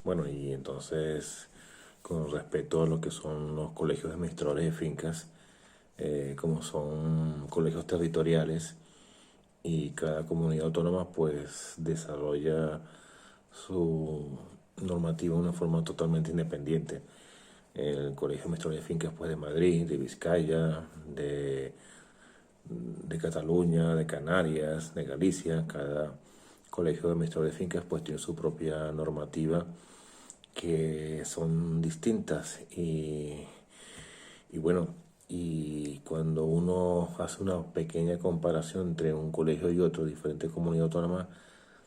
Bueno, y entonces, con respecto a lo que son los colegios de administradores de fincas, como son colegios territoriales y cada comunidad autónoma pues desarrolla su normativa de una forma totalmente independiente. El Colegio de Administradores de Fincas pues de Madrid, de Vizcaya, de Cataluña, de Canarias, de Galicia, cada colegio de administradores de fincas pues tiene su propia normativa que son distintas y bueno, y cuando uno hace una pequeña comparación entre un colegio y otro, diferente comunidad autónoma,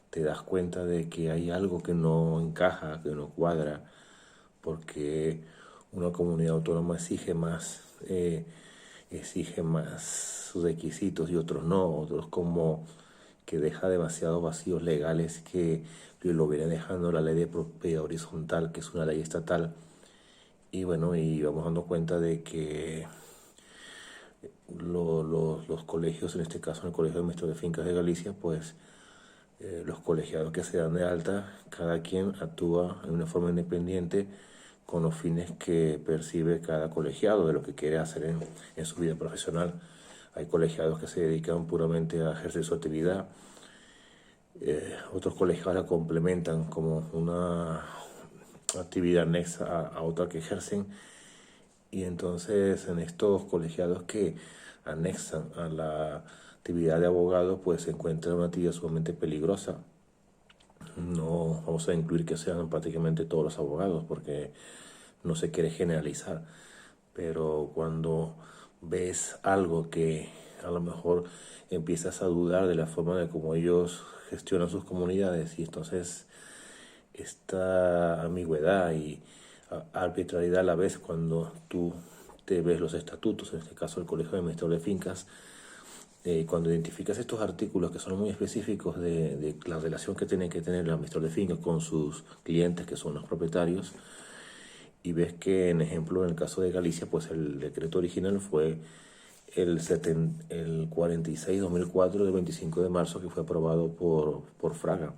te das cuenta de que hay algo que no encaja, que no cuadra, porque una comunidad autónoma exige más requisitos y otros no, otros como que deja demasiados vacíos legales que lo viene dejando la ley de propiedad horizontal, que es una ley estatal. Y bueno, y vamos dando cuenta de que los colegios, en este caso en el Colegio de Maestros de Fincas de Galicia, pues los colegiados que se dan de alta, cada quien actúa de una forma independiente con los fines que percibe cada colegiado de lo que quiere hacer en su vida profesional. Hay colegiados que se dedican puramente a ejercer su actividad, otros colegiados la complementan como una actividad anexa a otra que ejercen, y entonces en estos colegiados que anexan a la actividad de abogado pues se encuentra una actividad sumamente peligrosa. No vamos a incluir que sean prácticamente todos los abogados porque no se quiere generalizar, pero cuando ves algo que a lo mejor empiezas a dudar de la forma de cómo ellos gestionan sus comunidades, y entonces esta ambigüedad y arbitrariedad a la vez cuando tú te ves los estatutos, en este caso el Colegio de Administradores de Fincas, cuando identificas estos artículos que son muy específicos de la relación que tiene que tener el administrador de fincas con sus clientes, que son los propietarios, y ves que, en ejemplo, en el caso de Galicia, pues el decreto original fue el 46-2004 del 25 de marzo, que fue aprobado por Fraga.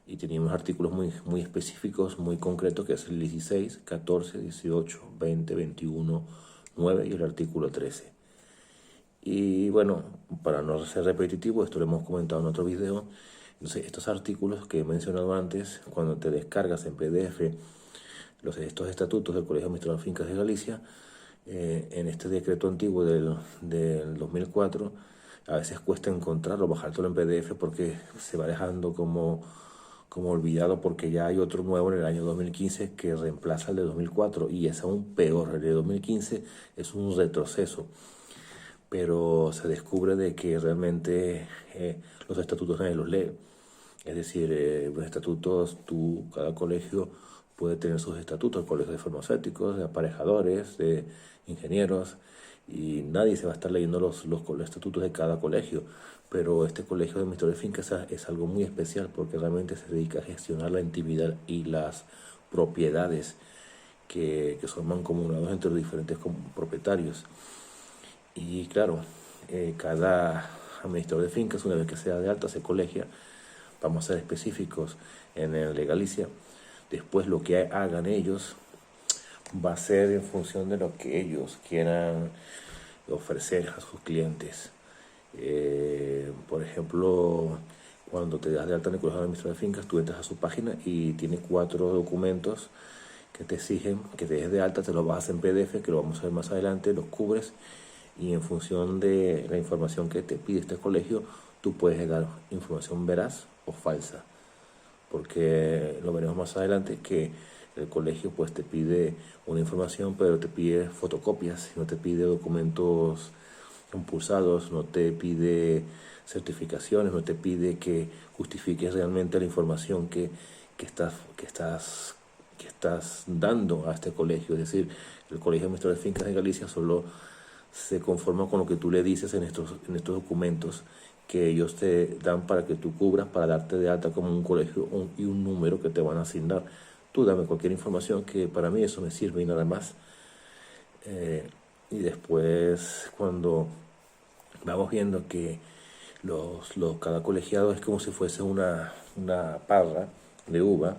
Y tenía unos artículos muy específicos, muy concretos, que es el 16, 14, 18, 20, 21, 9 y el artículo 13. Y bueno, para no ser repetitivo, esto lo hemos comentado en otro video. Entonces, estos artículos que he mencionado antes, cuando te descargas en PDF estos estatutos del Colegio de Administradores de Fincas de Galicia, en este decreto antiguo del 2004, a veces cuesta encontrarlo, bajártelo en PDF porque se va dejando como olvidado, porque ya hay otro nuevo en el año 2015 que reemplaza el de 2004 y es aún peor. El de 2015 es un retroceso, pero se descubre de que realmente los estatutos nadie los lee. Es decir, los estatutos, cada colegio puede tener sus estatutos, colegios de farmacéuticos, de aparejadores, de ingenieros, y nadie se va a estar leyendo los estatutos de cada colegio. Pero este colegio de administradores de fincas es algo muy especial porque realmente se dedica a gestionar la intimidad y las propiedades que son mancomunados entre los diferentes propietarios. Y claro, cada administrador de fincas, una vez que sea de alta, se colegia. Vamos a ser específicos en el de Galicia. Después lo que hagan ellos va a ser en función de lo que ellos quieran ofrecer a sus clientes. Por ejemplo, cuando te das de alta en el Colegio de Administradores de Fincas, tú entras a su página y tiene 4 documentos que te exigen que te des de alta, te los bajas en PDF, que lo vamos a ver más adelante, los cubres, y en función de la información que te pide este colegio, tú puedes dar información veraz o falsa, porque lo veremos más adelante que el colegio pues te pide una información, pero te pide fotocopias, no te pide documentos impulsados, no te pide certificaciones, no te pide que justifiques realmente la información que estás dando a este colegio. Es decir, el Colegio de Administradores de Fincas de Galicia solo se conforma con lo que tú le dices en estos documentos que ellos te dan para que tú cubras, para darte de alta como un colegio y un número que te van a asignar. Tú dame cualquier información que para mí eso me sirve y nada más. Y después, cuando vamos viendo que cada colegiado es como si fuese una parra de uva,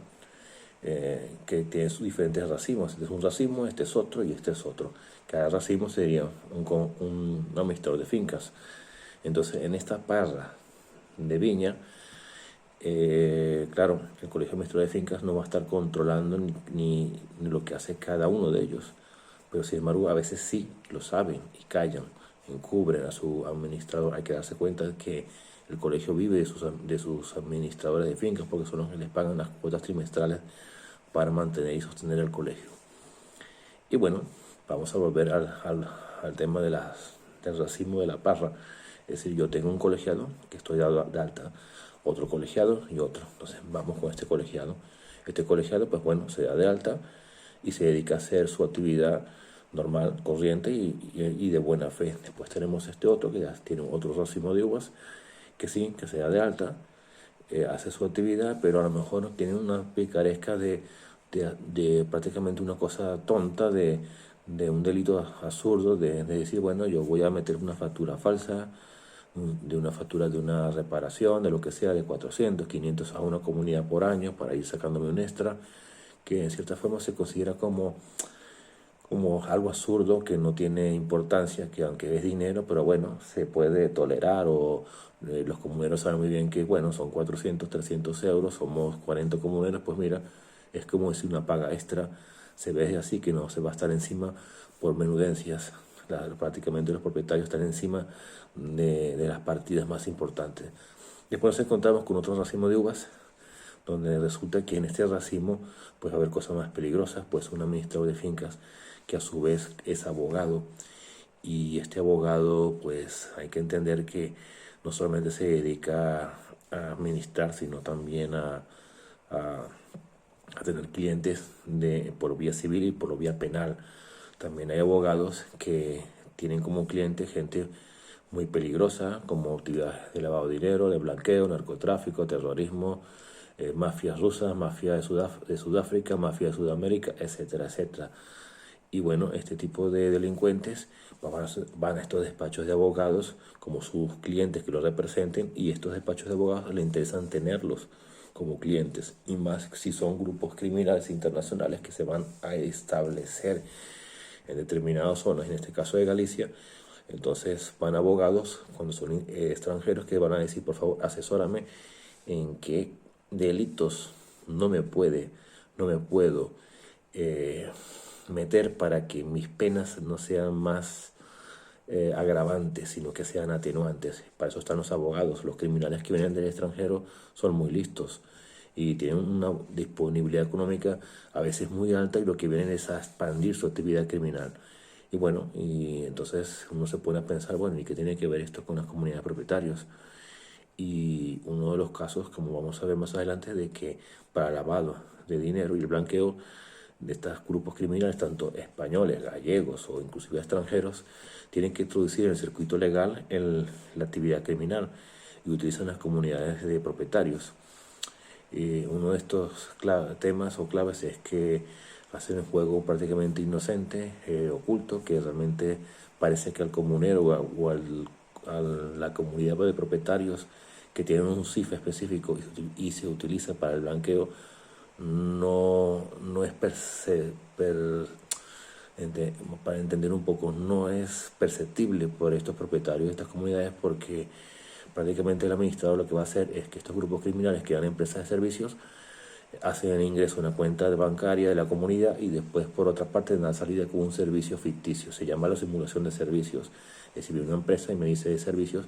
que tienen sus diferentes racimos. Este es un racimo, este es otro y este es otro. Cada racimo sería un administrador de fincas. Entonces, en esta parra de viña, claro, el Colegio Administrador de Fincas no va a estar controlando ni lo que hace cada uno de ellos, pero sin embargo a veces sí lo saben y callan, encubren a su administrador. Hay que darse cuenta de que el colegio vive de sus administradores de fincas, porque son los que les pagan las cuotas trimestrales para mantener y sostener el colegio. Y bueno, vamos a volver al tema del racimo de la parra. Es decir, yo tengo un colegiado que estoy dado de alta, otro colegiado y otro. Entonces vamos con este colegiado. Este colegiado, pues bueno, se da de alta y se dedica a hacer su actividad normal, corriente y de buena fe. Después tenemos este otro que ya tiene otro racimo de uvas, que sí, que se da de alta, hace su actividad, pero a lo mejor tiene una picaresca de prácticamente una cosa tonta, de un delito absurdo, de decir, bueno, yo voy a meter una factura falsa, de una factura de una reparación, de lo que sea, de 400, 500 a una comunidad por año para ir sacándome un extra, que en cierta forma se considera como algo absurdo, que no tiene importancia, que aunque es dinero, pero bueno, se puede tolerar. O los comuneros saben muy bien que, bueno, son 400, 300 euros, somos 40 comuneros, pues mira, es como decir una paga extra. Se ve así, que no se va a estar encima por menudencias. Prácticamente los propietarios están encima de las partidas más importantes. Después nos encontramos con otro racimo de uvas, donde resulta que en este racimo pues va a haber cosas más peligrosas, pues un administrador de fincas que a su vez es abogado, y este abogado pues hay que entender que no solamente se dedica a administrar, sino también a tener clientes por vía civil y por vía penal. También hay abogados que tienen como cliente gente muy peligrosa, como actividades de lavado de dinero, de blanqueo, narcotráfico, terrorismo, mafias rusas, mafia de Sudáfrica, mafia de Sudamérica, etcétera, etcétera. Y bueno, este tipo de delincuentes van a estos despachos de abogados como sus clientes que los representen, y estos despachos de abogados les interesan tenerlos como clientes, y más si son grupos criminales internacionales que se van a establecer en determinadas zonas, en este caso de Galicia. Entonces van abogados cuando son extranjeros, que van a decir, por favor, asesórame en qué delitos no me puedo meter para que mis penas no sean más agravantes, sino que sean atenuantes. Para eso están los abogados. Los criminales que vienen del extranjero son muy listos y tienen una disponibilidad económica a veces muy alta, y lo que vienen es a expandir su actividad criminal. Y bueno, y entonces uno se pone a pensar, bueno, ¿y qué tiene que ver esto con las comunidades de propietarios? Y uno de los casos, como vamos a ver más adelante, de que para lavado de dinero y el blanqueo de estos grupos criminales, tanto españoles, gallegos o inclusive extranjeros, tienen que introducir en el circuito legal la actividad criminal, y utilizan las comunidades de propietarios. Uno de estos temas o claves es que hacen un juego prácticamente inocente, oculto, que realmente parece que al comunero o a la comunidad de propietarios que tienen un CIF específico y se utiliza para el blanqueo, no es para entender un poco, no es perceptible por estos propietarios de estas comunidades, porque prácticamente el administrador lo que va a hacer es que estos grupos criminales, que dan empresas de servicios, hacen el ingreso a una cuenta bancaria de la comunidad, y después por otra parte dan salida con un servicio ficticio. Se llama la simulación de servicios. Es decir, viene una empresa y me dice de servicios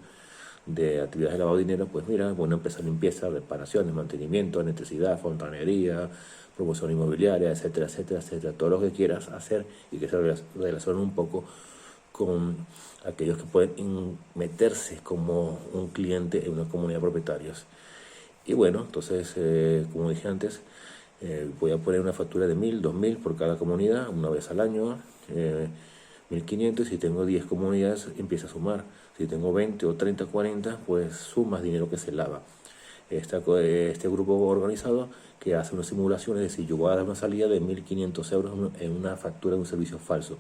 de actividades de lavado de dinero, pues mira, una empresa de limpieza, reparaciones, mantenimiento, electricidad, fontanería, promoción inmobiliaria, etcétera, etcétera, etcétera, todo lo que quieras hacer y que se relacione un poco con aquellos que pueden meterse como un cliente en una comunidad de propietarios. Y bueno, entonces, como dije antes, voy a poner una factura de 1.000, 2.000 por cada comunidad, una vez al año, 1.500, y si tengo 10 comunidades, empieza a sumar. Si tengo 20 o 30, 40, pues sumas dinero que se lava. Este grupo organizado que hace una simulación, es decir, yo voy a dar una salida de 1.500 euros en una factura de un servicio falso.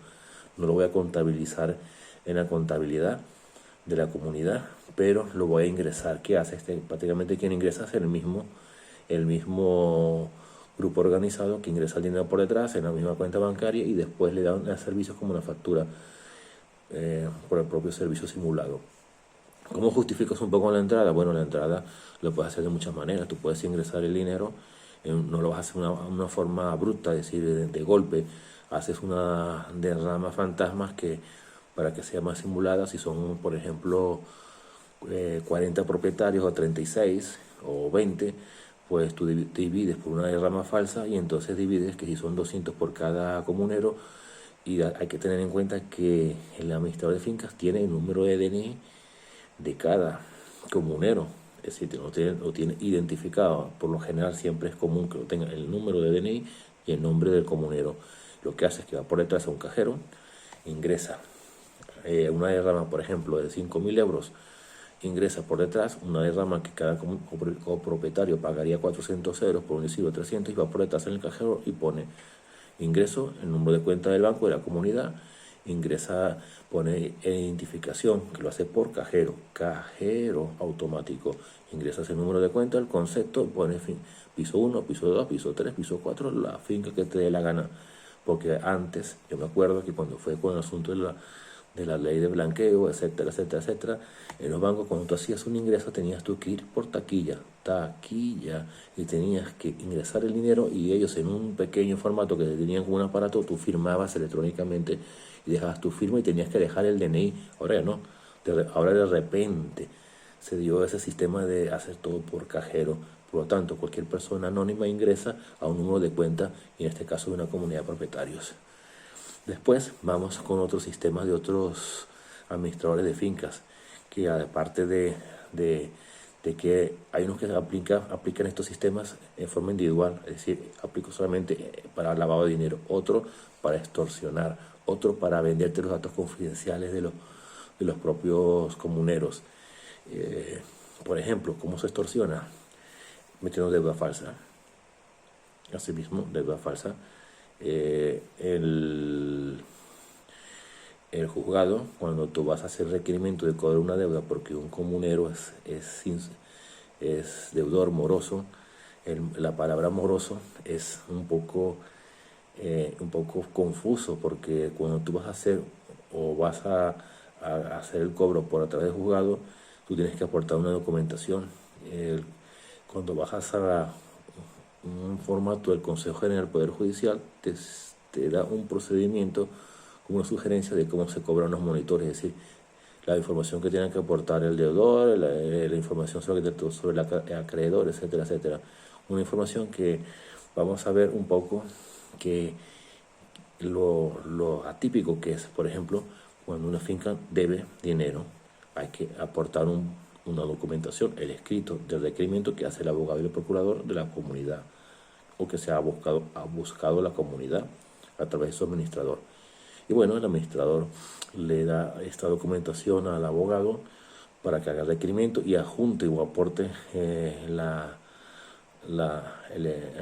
No lo voy a contabilizar en la contabilidad de la comunidad, pero lo voy a ingresar. ¿Qué hace? Prácticamente quien ingresa es el mismo grupo organizado que ingresa el dinero por detrás en la misma cuenta bancaria y después le dan servicios como una factura por el propio servicio simulado. ¿Cómo justificas un poco la entrada? Bueno, la entrada lo puedes hacer de muchas maneras. Tú puedes ingresar el dinero, no lo vas a hacer de una forma abrupta, es decir, de golpe. Haces una derrama fantasmas que, para que sea más simulada, si son, por ejemplo, 40 propietarios o 36 o 20, pues tú divides por una derrama falsa y entonces divides que si son 200 por cada comunero. Y hay que tener en cuenta que el administrador de fincas tiene el número de DNI de cada comunero, es decir, lo tiene identificado. Por lo general siempre es común que lo tenga el número de DNI y el nombre del comunero. Lo que hace es que va por detrás a un cajero, ingresa una derrama, por ejemplo, de 5.000 euros, ingresa por detrás una derrama que cada copropietario pagaría 400 euros, por un decirlo 300, y va por detrás en el cajero y pone ingreso, el número de cuenta del banco de la comunidad, ingresa, pone identificación, que lo hace por cajero automático, ingresas el número de cuenta, el concepto, pone piso 1, piso 2, piso 3, piso 4, la finca que te dé la gana. Porque antes, yo me acuerdo que cuando fue con el asunto de la ley de blanqueo, etcétera, etcétera, etcétera, en los bancos cuando tú hacías un ingreso tenías tú que ir por taquilla, y tenías que ingresar el dinero y ellos en un pequeño formato que tenían con un aparato, tú firmabas electrónicamente y dejabas tu firma y tenías que dejar el DNI. Ahora ya no, ahora de repente se dio ese sistema de hacer todo por cajero. Por lo tanto, cualquier persona anónima ingresa a un número de cuenta, y en este caso de una comunidad de propietarios. Después vamos con otros sistemas de otros administradores de fincas, que aparte de que hay unos que aplican estos sistemas en forma individual, es decir, aplico solamente para lavado de dinero, otro para extorsionar, otro para venderte los datos confidenciales de los propios comuneros. Por ejemplo, ¿cómo se extorsiona? Metiendo deuda falsa. Asimismo, deuda falsa. El juzgado, cuando tú vas a hacer requerimiento de cobrar una deuda porque un comunero es deudor moroso, la palabra moroso es un poco confuso, porque cuando tú vas a hacer o vas a hacer el cobro por a través del juzgado, tú tienes que aportar una documentación. Cuando bajas a un formato del Consejo General del Poder Judicial, te da un procedimiento, una sugerencia de cómo se cobran los monitores, es decir, la información que tienen que aportar el deudor, la información sobre el acreedor, etcétera, etcétera. Una información que vamos a ver un poco que lo atípico que es, por ejemplo, cuando una finca debe dinero, hay que aportar una documentación, el escrito del requerimiento que hace el abogado y el procurador de la comunidad, o que se ha buscado la comunidad a través de su administrador. Y bueno, el administrador le da esta documentación al abogado para que haga el requerimiento y adjunte o aporte en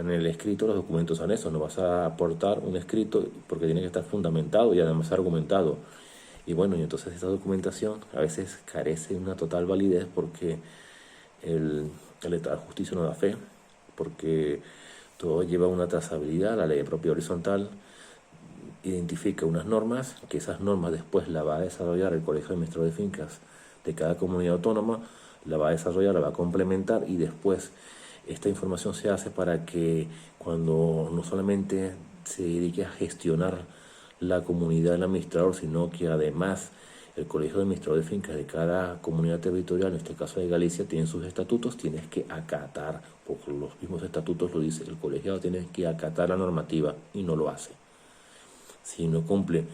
el escrito los documentos anexos. No vas a aportar un escrito porque tiene que estar fundamentado y además argumentado. Y bueno, y entonces esta documentación a veces carece de una total validez porque el Estado de Justicia no da fe, porque todo lleva una trazabilidad. La ley de propiedad horizontal identifica unas normas, que esas normas después la va a desarrollar el Colegio de Administradores de Fincas de cada comunidad autónoma, la va a desarrollar, la va a complementar, y después esta información se hace para que cuando no solamente se dedique a gestionar la comunidad del administrador, sino que además el Colegio de Administradores de Fincas de cada comunidad territorial, en este caso de Galicia, tienen sus estatutos, tienes que acatar, porque los mismos estatutos lo dice, el colegiado tiene que acatar la normativa y no lo hace. Si no cumple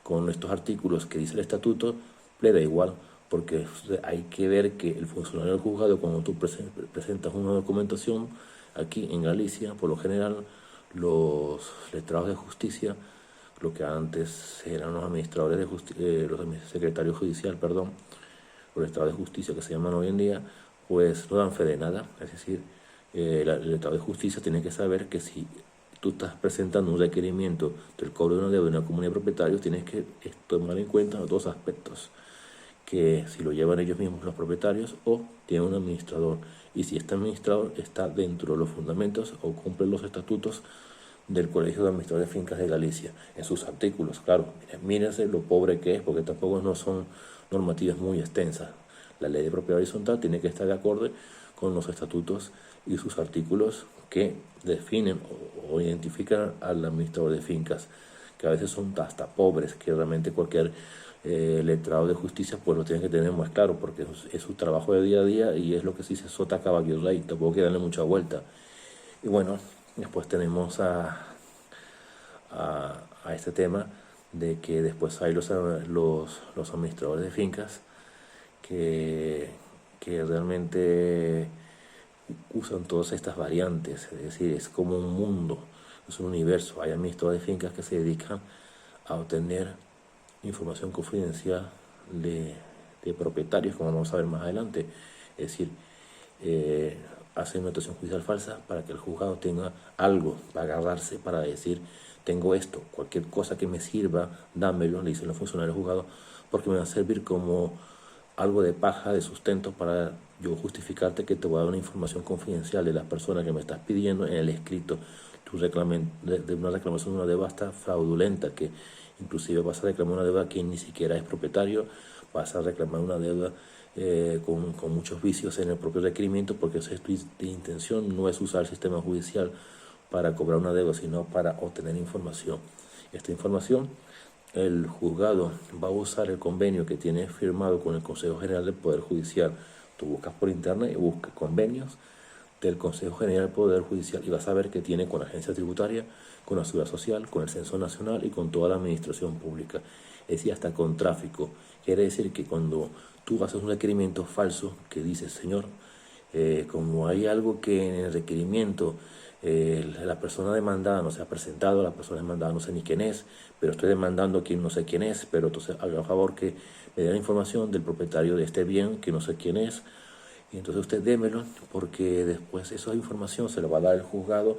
con estos artículos que dice el estatuto, le da igual, porque hay que ver que el funcionario del juzgado, cuando tú presentas una documentación aquí en Galicia, por lo general los letrados de justicia, lo que antes eran los administradores de los secretarios judicial, perdón, los letrados de justicia que se llaman hoy en día, pues no dan fe de nada. Es decir, el letrado de justicia tiene que saber que si tú estás presentando un requerimiento del cobro de una deuda de una comunidad de propietarios, tienes que tomar en cuenta dos aspectos: que si lo llevan ellos mismos los propietarios o tienen un administrador, y si este administrador está dentro de los fundamentos o cumple los estatutos del Colegio de Administradores de Fincas de Galicia, en sus artículos. Claro, mírense lo pobre que es, porque tampoco no son normativas muy extensas. La ley de propiedad horizontal tiene que estar de acuerdo con los estatutos y sus artículos que definen o identifican al administrador de fincas, que a veces son hasta pobres, que realmente cualquier letrado de justicia pues lo tiene que tener más claro, porque es su trabajo de día a día y es lo que se dice sota caballo rey, tampoco hay que darle mucha vuelta. Y bueno, después tenemos a este tema de que después hay los administradores de fincas que realmente usan todas estas variantes, es decir, es como un mundo, es un universo. Hay administradores de fincas que se dedican a obtener información confidencial de propietarios, como vamos a ver más adelante, es decir, hacen una actuación judicial falsa para que el juzgado tenga algo para agarrarse, para decir, tengo esto, cualquier cosa que me sirva, dámelo, le dicen los funcionarios del juzgado, porque me va a servir como algo de paja, de sustento para yo justificarte que te voy a dar una información confidencial de las personas que me estás pidiendo en el escrito. Tu de una reclamación de una deuda hasta fraudulenta, que inclusive vas a reclamar una deuda que ni siquiera es propietario, vas a reclamar una deuda con muchos vicios en el propio requerimiento, porque esa es tu intención, no es usar el sistema judicial para cobrar una deuda, sino para obtener información. Esta información, el juzgado va a usar el convenio que tiene firmado con el Consejo General del Poder Judicial. Tú buscas por internet y buscas convenios del Consejo General del Poder Judicial y vas a ver que tiene con la Agencia Tributaria, con la Seguridad Social, con el Censo Nacional y con toda la administración pública. Es decir, hasta con tráfico. Quiere decir que cuando tú haces un requerimiento falso que dice, señor, como hay algo que en el requerimiento la persona demandada no se ha presentado, la persona demandada no sé ni quién es, pero estoy demandando a quien no sé quién es, pero entonces haga favor que me dé la información del propietario de este bien que no sé quién es, y entonces usted démelo, porque después esa información se la va a dar el juzgado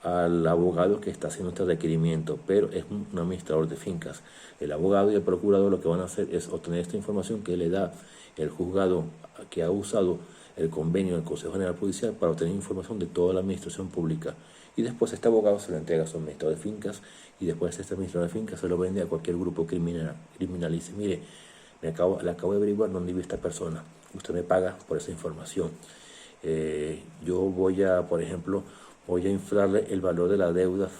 al abogado que está haciendo este requerimiento, pero es un administrador de fincas. El abogado y el procurador lo que van a hacer es obtener esta información que le da el juzgado que ha usado el convenio del Consejo General Judicial para obtener información de toda la administración pública. Y después este abogado se lo entrega a su administrador de fincas, y después este administrador de fincas se lo vende a cualquier grupo criminal y dice, mire, le acabo de averiguar dónde vive esta persona, usted me paga por esa información. Yo voy a, por ejemplo, voy a inflarle el valor de la deuda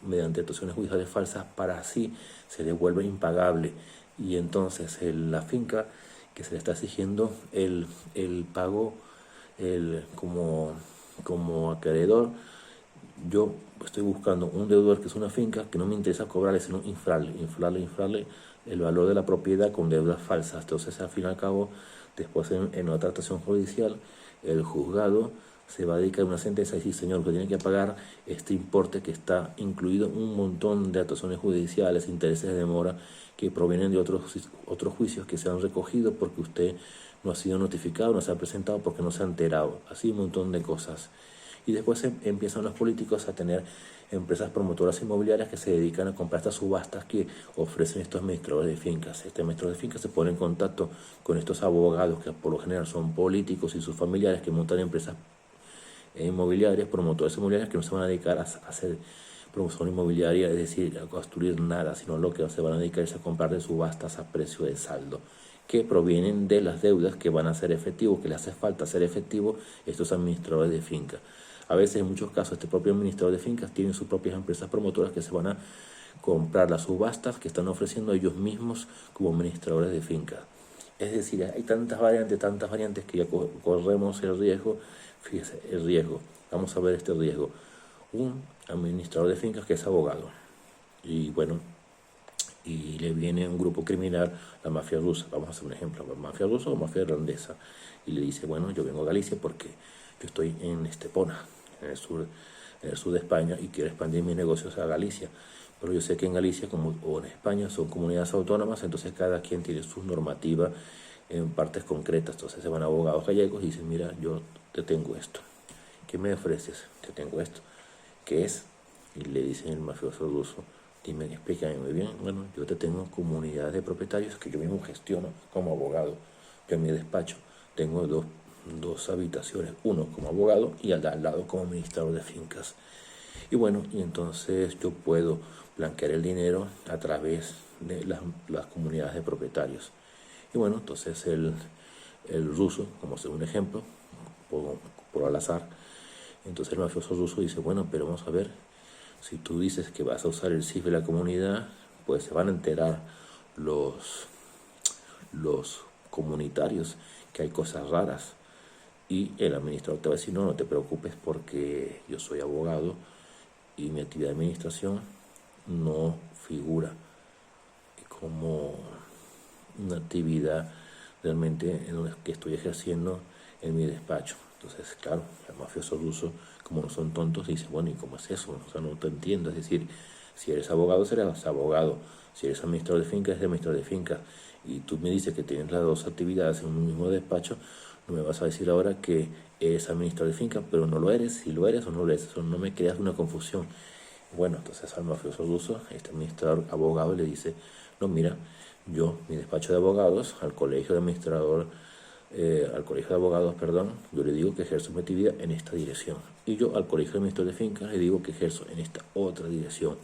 mediante actuaciones judiciales falsas para así se le vuelva impagable, y entonces la finca que se le está exigiendo el pago como acreedor, yo estoy buscando un deudor que es una finca que no me interesa cobrarle, sino inflarle el valor de la propiedad con deudas falsas. Entonces, al fin y al cabo, después en otra actuación judicial, el juzgado se va a dedicar a una sentencia y decir, señor, usted tiene que pagar este importe que está incluido en un montón de actuaciones judiciales, intereses de demora que provienen de otros juicios que se han recogido porque usted no ha sido notificado, no se ha presentado porque no se ha enterado, así un montón de cosas. Y después empiezan los políticos a tener empresas promotoras inmobiliarias que se dedican a comprar estas subastas que ofrecen estos administradores de fincas. Este administrador de fincas se pone en contacto con estos abogados que por lo general son políticos y sus familiares que montan empresas inmobiliarias, promotores inmobiliarios que no se van a dedicar a hacer promoción inmobiliaria, es decir, a construir nada, sino lo que se van a dedicar es a comprar de subastas a precio de saldo, que provienen de las deudas que van a ser efectivos, que le hace falta hacer efectivo estos administradores de fincas. A veces, en muchos casos, este propio administrador de fincas tiene sus propias empresas promotoras que se van a comprar las subastas que están ofreciendo ellos mismos como administradores de fincas. Es decir, hay tantas variantes que ya corremos el riesgo. Fíjese, el riesgo. Vamos a ver este riesgo. Un administrador de fincas que es abogado. Y bueno, y le viene un grupo criminal, la mafia rusa. Vamos a hacer un ejemplo, mafia rusa o mafia irlandesa. Y le dice, bueno, yo vengo a Galicia porque yo estoy en Estepona, en el sur de España, y quiero expandir mis negocios a Galicia. Pero yo sé que en Galicia o en España son comunidades autónomas, entonces cada quien tiene su normativa en partes concretas. Entonces se van abogados gallegos y dicen, mira, yo te tengo esto. ¿Qué me ofreces? Te tengo esto. ¿Qué es? Y le dicen el mafioso ruso, Dime, explícame muy bien. Bueno, yo te tengo comunidades de propietarios que yo mismo gestiono como abogado. Yo en mi despacho tengo dos habitaciones, uno como abogado y al lado como administrador de fincas. Y bueno, y entonces yo puedo blanquear el dinero a través de las comunidades de propietarios. Y bueno, entonces el ruso, como un ejemplo, por, por al azar, entonces el mafioso ruso dice, bueno, pero vamos a ver, si tú dices que vas a usar el CIF de la comunidad, pues se van a enterar los comunitarios que hay cosas raras. Y el administrador te va a decir, no, no te preocupes porque yo soy abogado y mi actividad de administración no figura como una actividad realmente en que estoy ejerciendo en mi despacho. Entonces, claro, el mafioso ruso, como no son tontos, dice, bueno, ¿y cómo es eso? O sea, no te entiendo. Es decir, si eres abogado, serás abogado. Si eres administrador de finca, eres administrador de finca. Y tú me dices que tienes las dos actividades en un mismo despacho, no me vas a decir ahora que eres administrador de finca, pero no lo eres, si lo eres o no lo eres. Eso no me creas una confusión. Bueno, entonces al mafioso ruso, este administrador abogado le dice, no, mira, yo, mi despacho de abogados, al colegio de abogados, perdón, yo le digo que ejerzo mi actividad en esta dirección. Y yo al colegio de administrador de fincas le digo que ejerzo en esta otra dirección.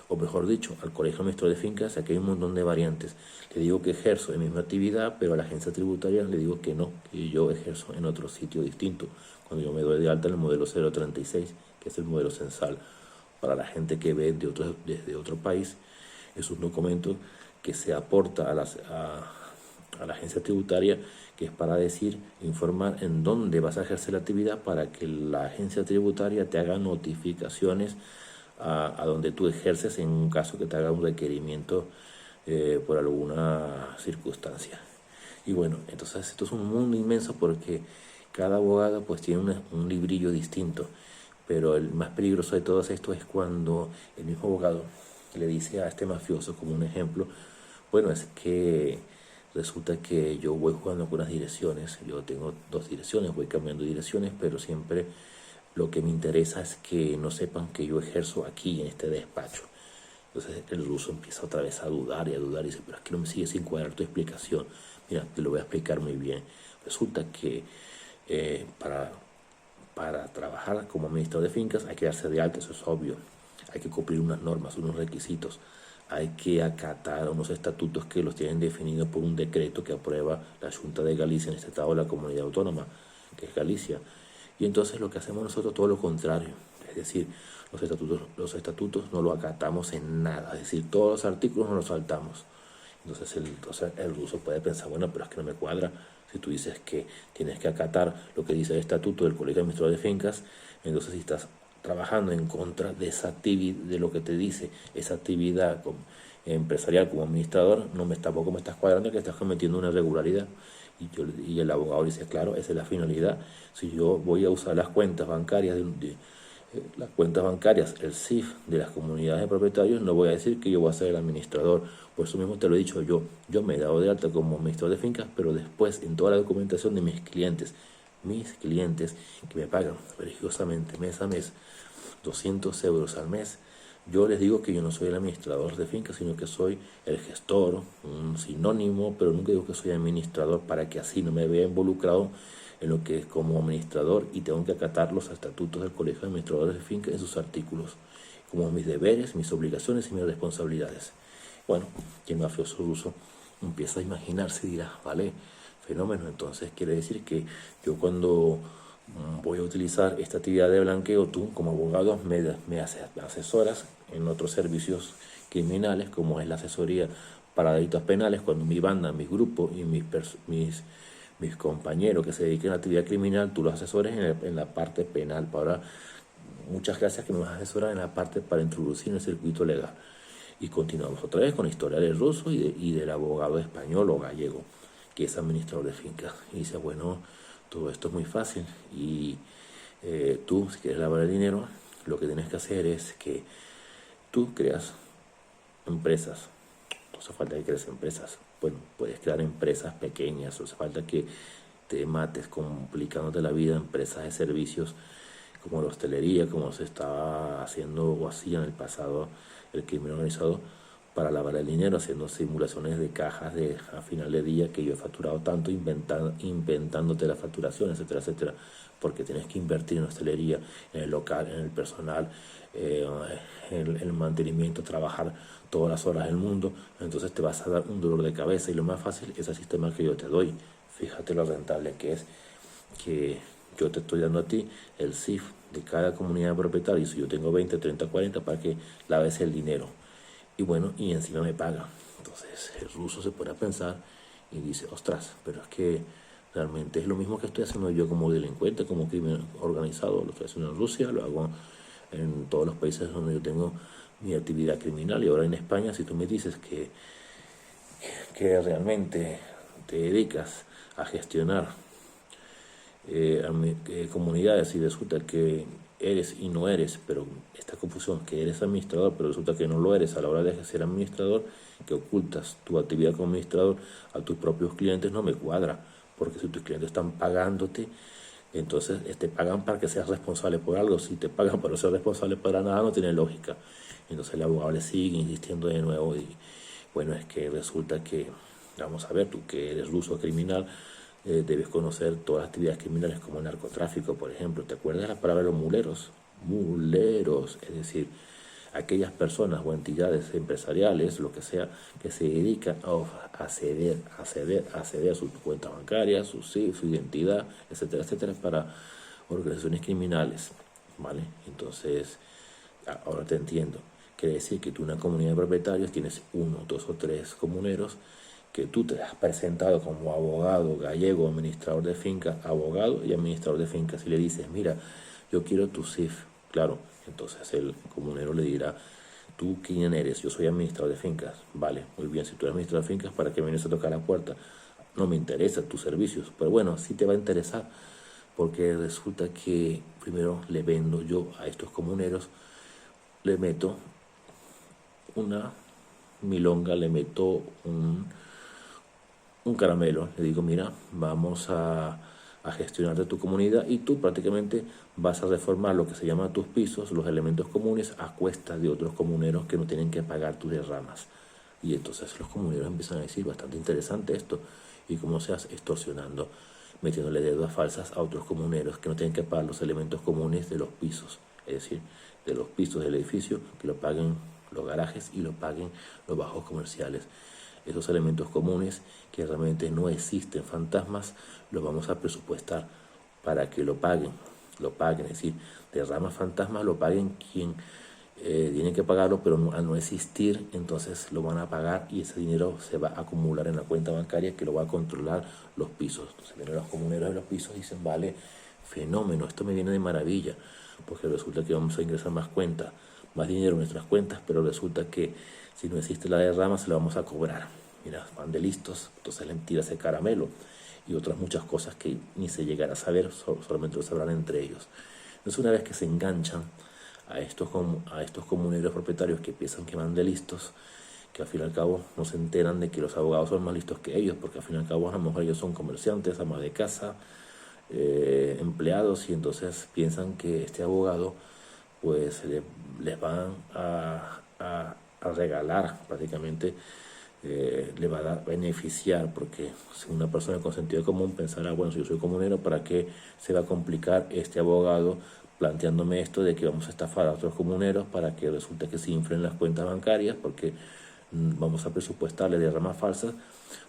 O mejor dicho, al colegio de administrador de fincas, aquí hay un montón de variantes. Le digo que ejerzo en mi misma actividad, pero a la agencia tributaria le digo que no, que yo ejerzo en otro sitio distinto. Cuando yo me doy de alta en el modelo 036, que es el modelo censal, para la gente que ve desde otro país, es un documento que se aporta a la agencia tributaria, que es para decir, informar en dónde vas a ejercer la actividad para que la agencia tributaria te haga notificaciones a donde tú ejerces en un caso que te haga un requerimiento por alguna circunstancia. Y bueno, entonces esto es un mundo inmenso porque cada abogado pues tiene un librillo distinto, pero el más peligroso de todo esto es cuando el mismo abogado le dice a este mafioso, como un ejemplo, bueno, es que resulta que yo voy jugando con unas direcciones, yo tengo dos direcciones, voy cambiando direcciones, pero siempre lo que me interesa es que no sepan que yo ejerzo aquí en este despacho. Entonces el ruso empieza otra vez a dudar y dice, pero es que no me sigue sin cuadrar tu explicación. Mira, te lo voy a explicar muy bien. Resulta que para trabajar como administrador de fincas hay que darse de alta, eso es obvio. Hay que cumplir unas normas, unos requisitos. Hay que acatar unos estatutos que los tienen definidos por un decreto que aprueba la Junta de Galicia en este estado de la comunidad autónoma, que es Galicia. Y entonces lo que hacemos nosotros todo lo contrario. Es decir, los estatutos no los acatamos en nada. Es decir, todos los artículos no los saltamos. Entonces el ruso puede pensar, bueno, pero es que no me cuadra. Si tú dices que tienes que acatar lo que dice el estatuto del Colegio de Administradores de Fincas, entonces si estás trabajando en contra de esa actividad, de lo que te dice esa actividad empresarial como administrador, tampoco me estás cuadrando que estás cometiendo una irregularidad. Y el abogado dice, claro, esa es la finalidad. Si yo voy a usar las cuentas bancarias las cuentas bancarias, el CIF de las comunidades de propietarios, no voy a decir que yo voy a ser el administrador. Por eso mismo te lo he dicho yo. Yo me he dado de alta como administrador de fincas, pero después en toda la documentación de mis clientes que me pagan religiosamente mes a mes 200 euros al mes, yo les digo que yo no soy el administrador de fincas, sino que soy el gestor, un sinónimo, pero nunca digo que soy administrador para que así no me vea involucrado en lo que es como administrador y tengo que acatar los estatutos del Colegio de Administradores de Fincas en sus artículos, como mis deberes, mis obligaciones y mis responsabilidades. Bueno, y el mafioso ruso empieza a imaginarse y dirá, vale, fenómeno, entonces quiere decir que yo cuando voy a utilizar esta actividad de blanqueo, tú como abogado me asesoras en otros servicios criminales, como es la asesoría para delitos penales, cuando mi banda, mi grupo y mis compañeros que se dediquen a la actividad criminal, tú los asesores en la parte penal. Ahora, muchas gracias que me vas a asesorar en la parte para introducir en el circuito legal. Y continuamos otra vez con la historia del ruso y del abogado español o gallego, que es administrador de fincas. Y dice, bueno, todo esto es muy fácil y tú, si quieres lavar el dinero, lo que tienes que hacer es que tú creas empresas. No hace falta que crees empresas. Bueno, puedes crear empresas pequeñas, no hace falta que te mates complicándote la vida, empresas de servicios como la hostelería, como se estaba haciendo o hacía en el pasado el crimen organizado para lavar el dinero, haciendo simulaciones de cajas a final de día que yo he facturado tanto, inventándote la facturación, etcétera, etcétera, porque tienes que invertir en hostelería, en el local, en el personal, en el mantenimiento, trabajar todas las horas del mundo, entonces te vas a dar un dolor de cabeza y lo más fácil es el sistema que yo te doy. Fíjate lo rentable que es, que yo te estoy dando a ti el CIF de cada comunidad de propietarios. Si yo tengo 20, 30, 40 para que laves el dinero. Y bueno, y encima me paga. Entonces el ruso se pone a pensar y dice, ostras, pero es que realmente es lo mismo que estoy haciendo yo como delincuente, como crimen organizado. Lo estoy haciendo en Rusia, lo hago en todos los países donde yo tengo mi actividad criminal. Y ahora en España, si tú me dices que realmente te dedicas a gestionar comunidades y resulta que eres y no eres, pero esta confusión que eres administrador, pero resulta que no lo eres a la hora de ser administrador, que ocultas tu actividad como administrador a tus propios clientes, no me cuadra, porque si tus clientes están pagándote, entonces te pagan para que seas responsable por algo. Si te pagan para no ser responsable para nada, no tiene lógica. Entonces el abogado le sigue insistiendo de nuevo y bueno, es que resulta que, vamos a ver, tú que eres ruso criminal, debes conocer todas las actividades criminales como el narcotráfico, por ejemplo. ¿Te acuerdas de la palabra los muleros? Muleros, es decir, aquellas personas o entidades empresariales, lo que sea, que se dedican a acceder a su cuenta bancaria, su CIF, su identidad, etcétera, etcétera, para organizaciones criminales, ¿vale? Entonces, ahora te entiendo. Quiere decir que tú en una comunidad de propietarios tienes 1, 2 o 3 comuneros que tú te has presentado como abogado gallego, administrador de fincas, abogado y administrador de fincas, y le dices, mira, yo quiero tu CIF, claro, entonces el comunero le dirá, ¿tú quién eres? Yo soy administrador de fincas. Vale, muy bien, si tú eres administrador de fincas, ¿para qué vienes a tocar la puerta? No me interesa tus servicios, pero bueno, sí te va a interesar, porque resulta que primero le vendo yo a estos comuneros, le meto una milonga, le meto un caramelo, le digo, mira, vamos a gestionar de tu comunidad y tú prácticamente vas a reformar lo que se llama tus pisos, los elementos comunes, a cuesta de otros comuneros que no tienen que pagar tus derramas. Y entonces los comuneros empiezan a decir, bastante interesante esto, y cómo se hace extorsionando, metiéndole deudas falsas a otros comuneros que no tienen que pagar los elementos comunes de los pisos, es decir, de los pisos del edificio, que lo paguen los garajes y lo paguen los bajos comerciales. Esos elementos comunes que realmente no existen, fantasmas, los vamos a presupuestar para que lo paguen, es decir, derramas fantasmas lo paguen quien tiene que pagarlo, pero al no existir, entonces lo van a pagar y ese dinero se va a acumular en la cuenta bancaria que lo va a controlar los pisos. Entonces vienen los comuneros de los pisos y dicen, vale, fenómeno, esto me viene de maravilla, porque resulta que vamos a ingresar más cuentas, más dinero en nuestras cuentas, pero resulta que si no existe la derrama se la vamos a cobrar. Mira, van de listos, entonces le tiras ese caramelo y otras muchas cosas que ni se llegará a saber, solamente lo sabrán entre ellos. Entonces una vez que se enganchan a estos comuneros propietarios que piensan que van de listos, que al fin y al cabo no se enteran de que los abogados son más listos que ellos, porque al fin y al cabo a lo mejor ellos son comerciantes, amas de casa, empleados, y entonces piensan que este abogado pues les van a regalar prácticamente, le va a beneficiar, porque si una persona con sentido común pensará, bueno, si yo soy comunero, ¿para qué se va a complicar este abogado planteándome esto de que vamos a estafar a otros comuneros para que resulte que se inflen las cuentas bancarias, porque vamos a presupuestarle derramas falsas,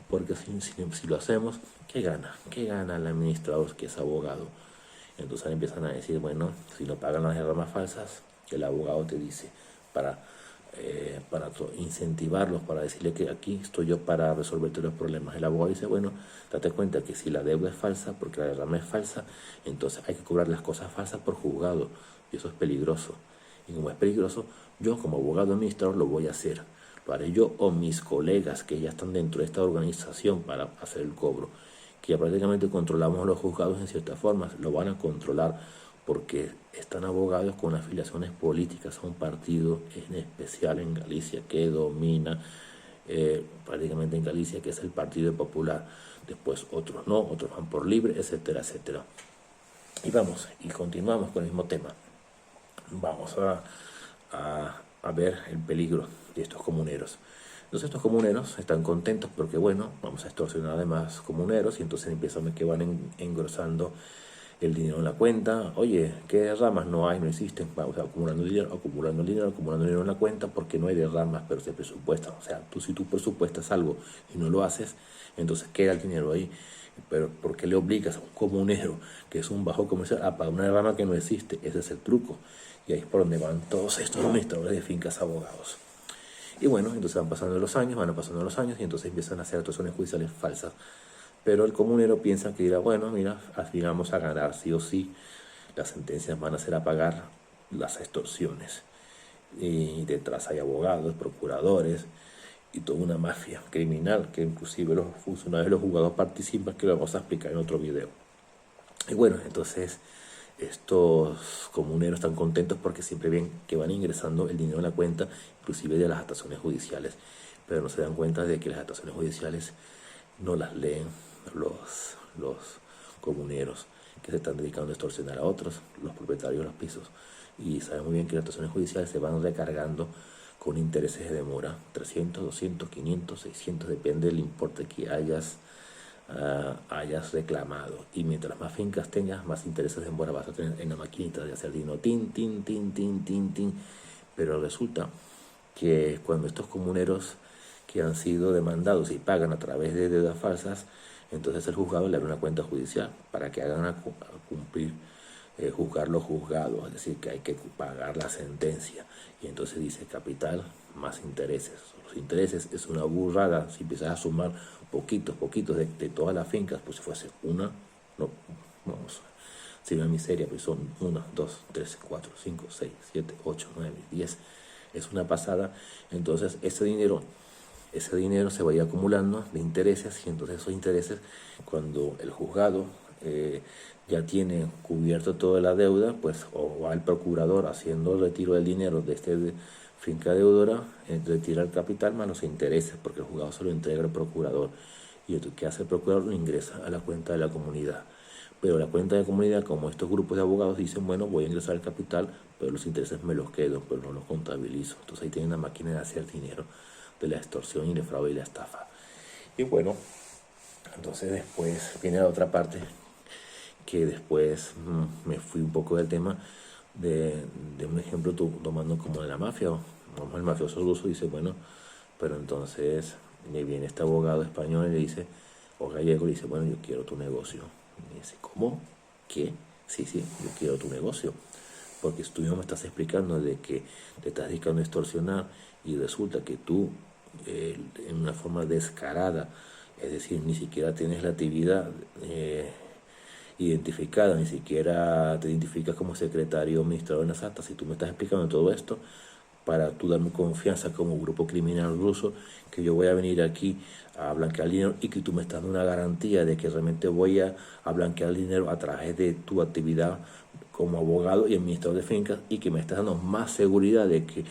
porque si lo hacemos, ¿qué gana? ¿Qué gana el administrador que es abogado? Entonces empiezan a decir, bueno, si no pagan las derramas falsas, el abogado te dice, para incentivarlos, para decirle que aquí estoy yo para resolverte los problemas. El abogado dice, bueno, date cuenta que si la deuda es falsa, porque la derrama es falsa, entonces hay que cobrar las cosas falsas por juzgado, y eso es peligroso. Y como es peligroso, yo como abogado administrador lo voy a hacer. Lo haré yo o mis colegas que ya están dentro de esta organización para hacer el cobro, que ya prácticamente controlamos los juzgados en cierta forma, lo van a controlar porque están abogados con afiliaciones políticas a un partido en especial en Galicia que domina prácticamente en Galicia, que es el Partido Popular. Después otros no, otros van por libre, etcétera, etcétera. Y vamos, y continuamos con el mismo tema. Vamos a ver el peligro de estos comuneros. Entonces estos comuneros están contentos porque, bueno, vamos a extorsionar además comuneros, y entonces empiezan que van engrosando el dinero en la cuenta. Oye, ¿qué derramas? No hay, no existen. Vamos acumulando dinero, acumulando dinero, acumulando dinero en la cuenta, porque no hay derramas, pero se presupuestan. O sea, si tú presupuestas algo y no lo haces, entonces queda el dinero ahí. Pero ¿por qué le obligas a un comunero, que es un bajo comercial, a pagar una derrama que no existe? Ese es el truco. Y ahí es por donde van todos estos administradores de fincas, abogados. Y bueno, entonces van pasando los años, y entonces empiezan a hacer actuaciones judiciales falsas. Pero el comunero piensa que dirá, bueno, mira, al final vamos a ganar, sí o sí, las sentencias van a ser a pagar las extorsiones. Y detrás hay abogados, procuradores y toda una mafia criminal que inclusive los funcionarios de los juzgados participan, que lo vamos a explicar en otro video. Y bueno, entonces estos comuneros están contentos porque siempre ven que van ingresando el dinero en la cuenta, inclusive de las actuaciones judiciales, pero no se dan cuenta de que las actuaciones judiciales no las leen los comuneros que se están dedicando a extorsionar a otros, los propietarios de los pisos. Y saben muy bien que las actuaciones judiciales se van recargando con intereses de demora, 300, 200, 500, 600, depende del importe que hayas reclamado. Y mientras más fincas tengas, más intereses de demora vas a tener en la maquinita de hacer dinero, tin, tin, tin, tin, tin, tin. Pero resulta que cuando estos comuneros que han sido demandados y pagan a través de deudas falsas, entonces el juzgado le abre una cuenta judicial para que hagan a cumplir, juzgar los juzgados, es decir, que hay que pagar la sentencia. Y entonces dice capital más intereses. Los intereses es una burrada. Si empiezas a sumar poquitos de todas las fincas, pues si fuese una, no, vamos, sería una miseria, pues son 1, 2, 3, 4, 5, 6, 7, 8, 9, 10. Es una pasada. Entonces ese dinero se va a ir acumulando de intereses, y entonces esos intereses, cuando el juzgado ya tiene cubierto toda la deuda, pues o va el procurador haciendo el retiro del dinero de finca deudora, retira el capital más los intereses, porque el juzgado se lo entrega al procurador, y lo que hace el procurador lo ingresa a la cuenta de la comunidad. Pero la cuenta de la comunidad, como estos grupos de abogados dicen, bueno, voy a ingresar el capital, pero los intereses me los quedo, pero no los contabilizo. Entonces ahí tienen una máquina de hacer dinero de la extorsión y el fraude y la estafa. Y bueno, entonces después viene la otra parte, que después me fui un poco del tema de un ejemplo tomando como de la mafia. Vamos, el mafioso ruso dice, bueno, pero entonces le viene este abogado español y le dice, o gallego, le dice, bueno, yo quiero tu negocio. Y dice, ¿cómo? ¿Qué? Sí, yo quiero tu negocio. Porque tú no me estás explicando de que te estás dedicando a extorsionar, y resulta que tú, en una forma descarada, es decir, ni siquiera tienes la actividad identificada, ni siquiera te identificas como secretario o administrador en las actas, y tú me estás explicando todo esto para tú darme confianza como grupo criminal ruso, que yo voy a venir aquí a blanquear el dinero, y que tú me estás dando una garantía de que realmente voy a blanquear el dinero a través de tu actividad como abogado y administrador de fincas, y que me estás dando más seguridad de que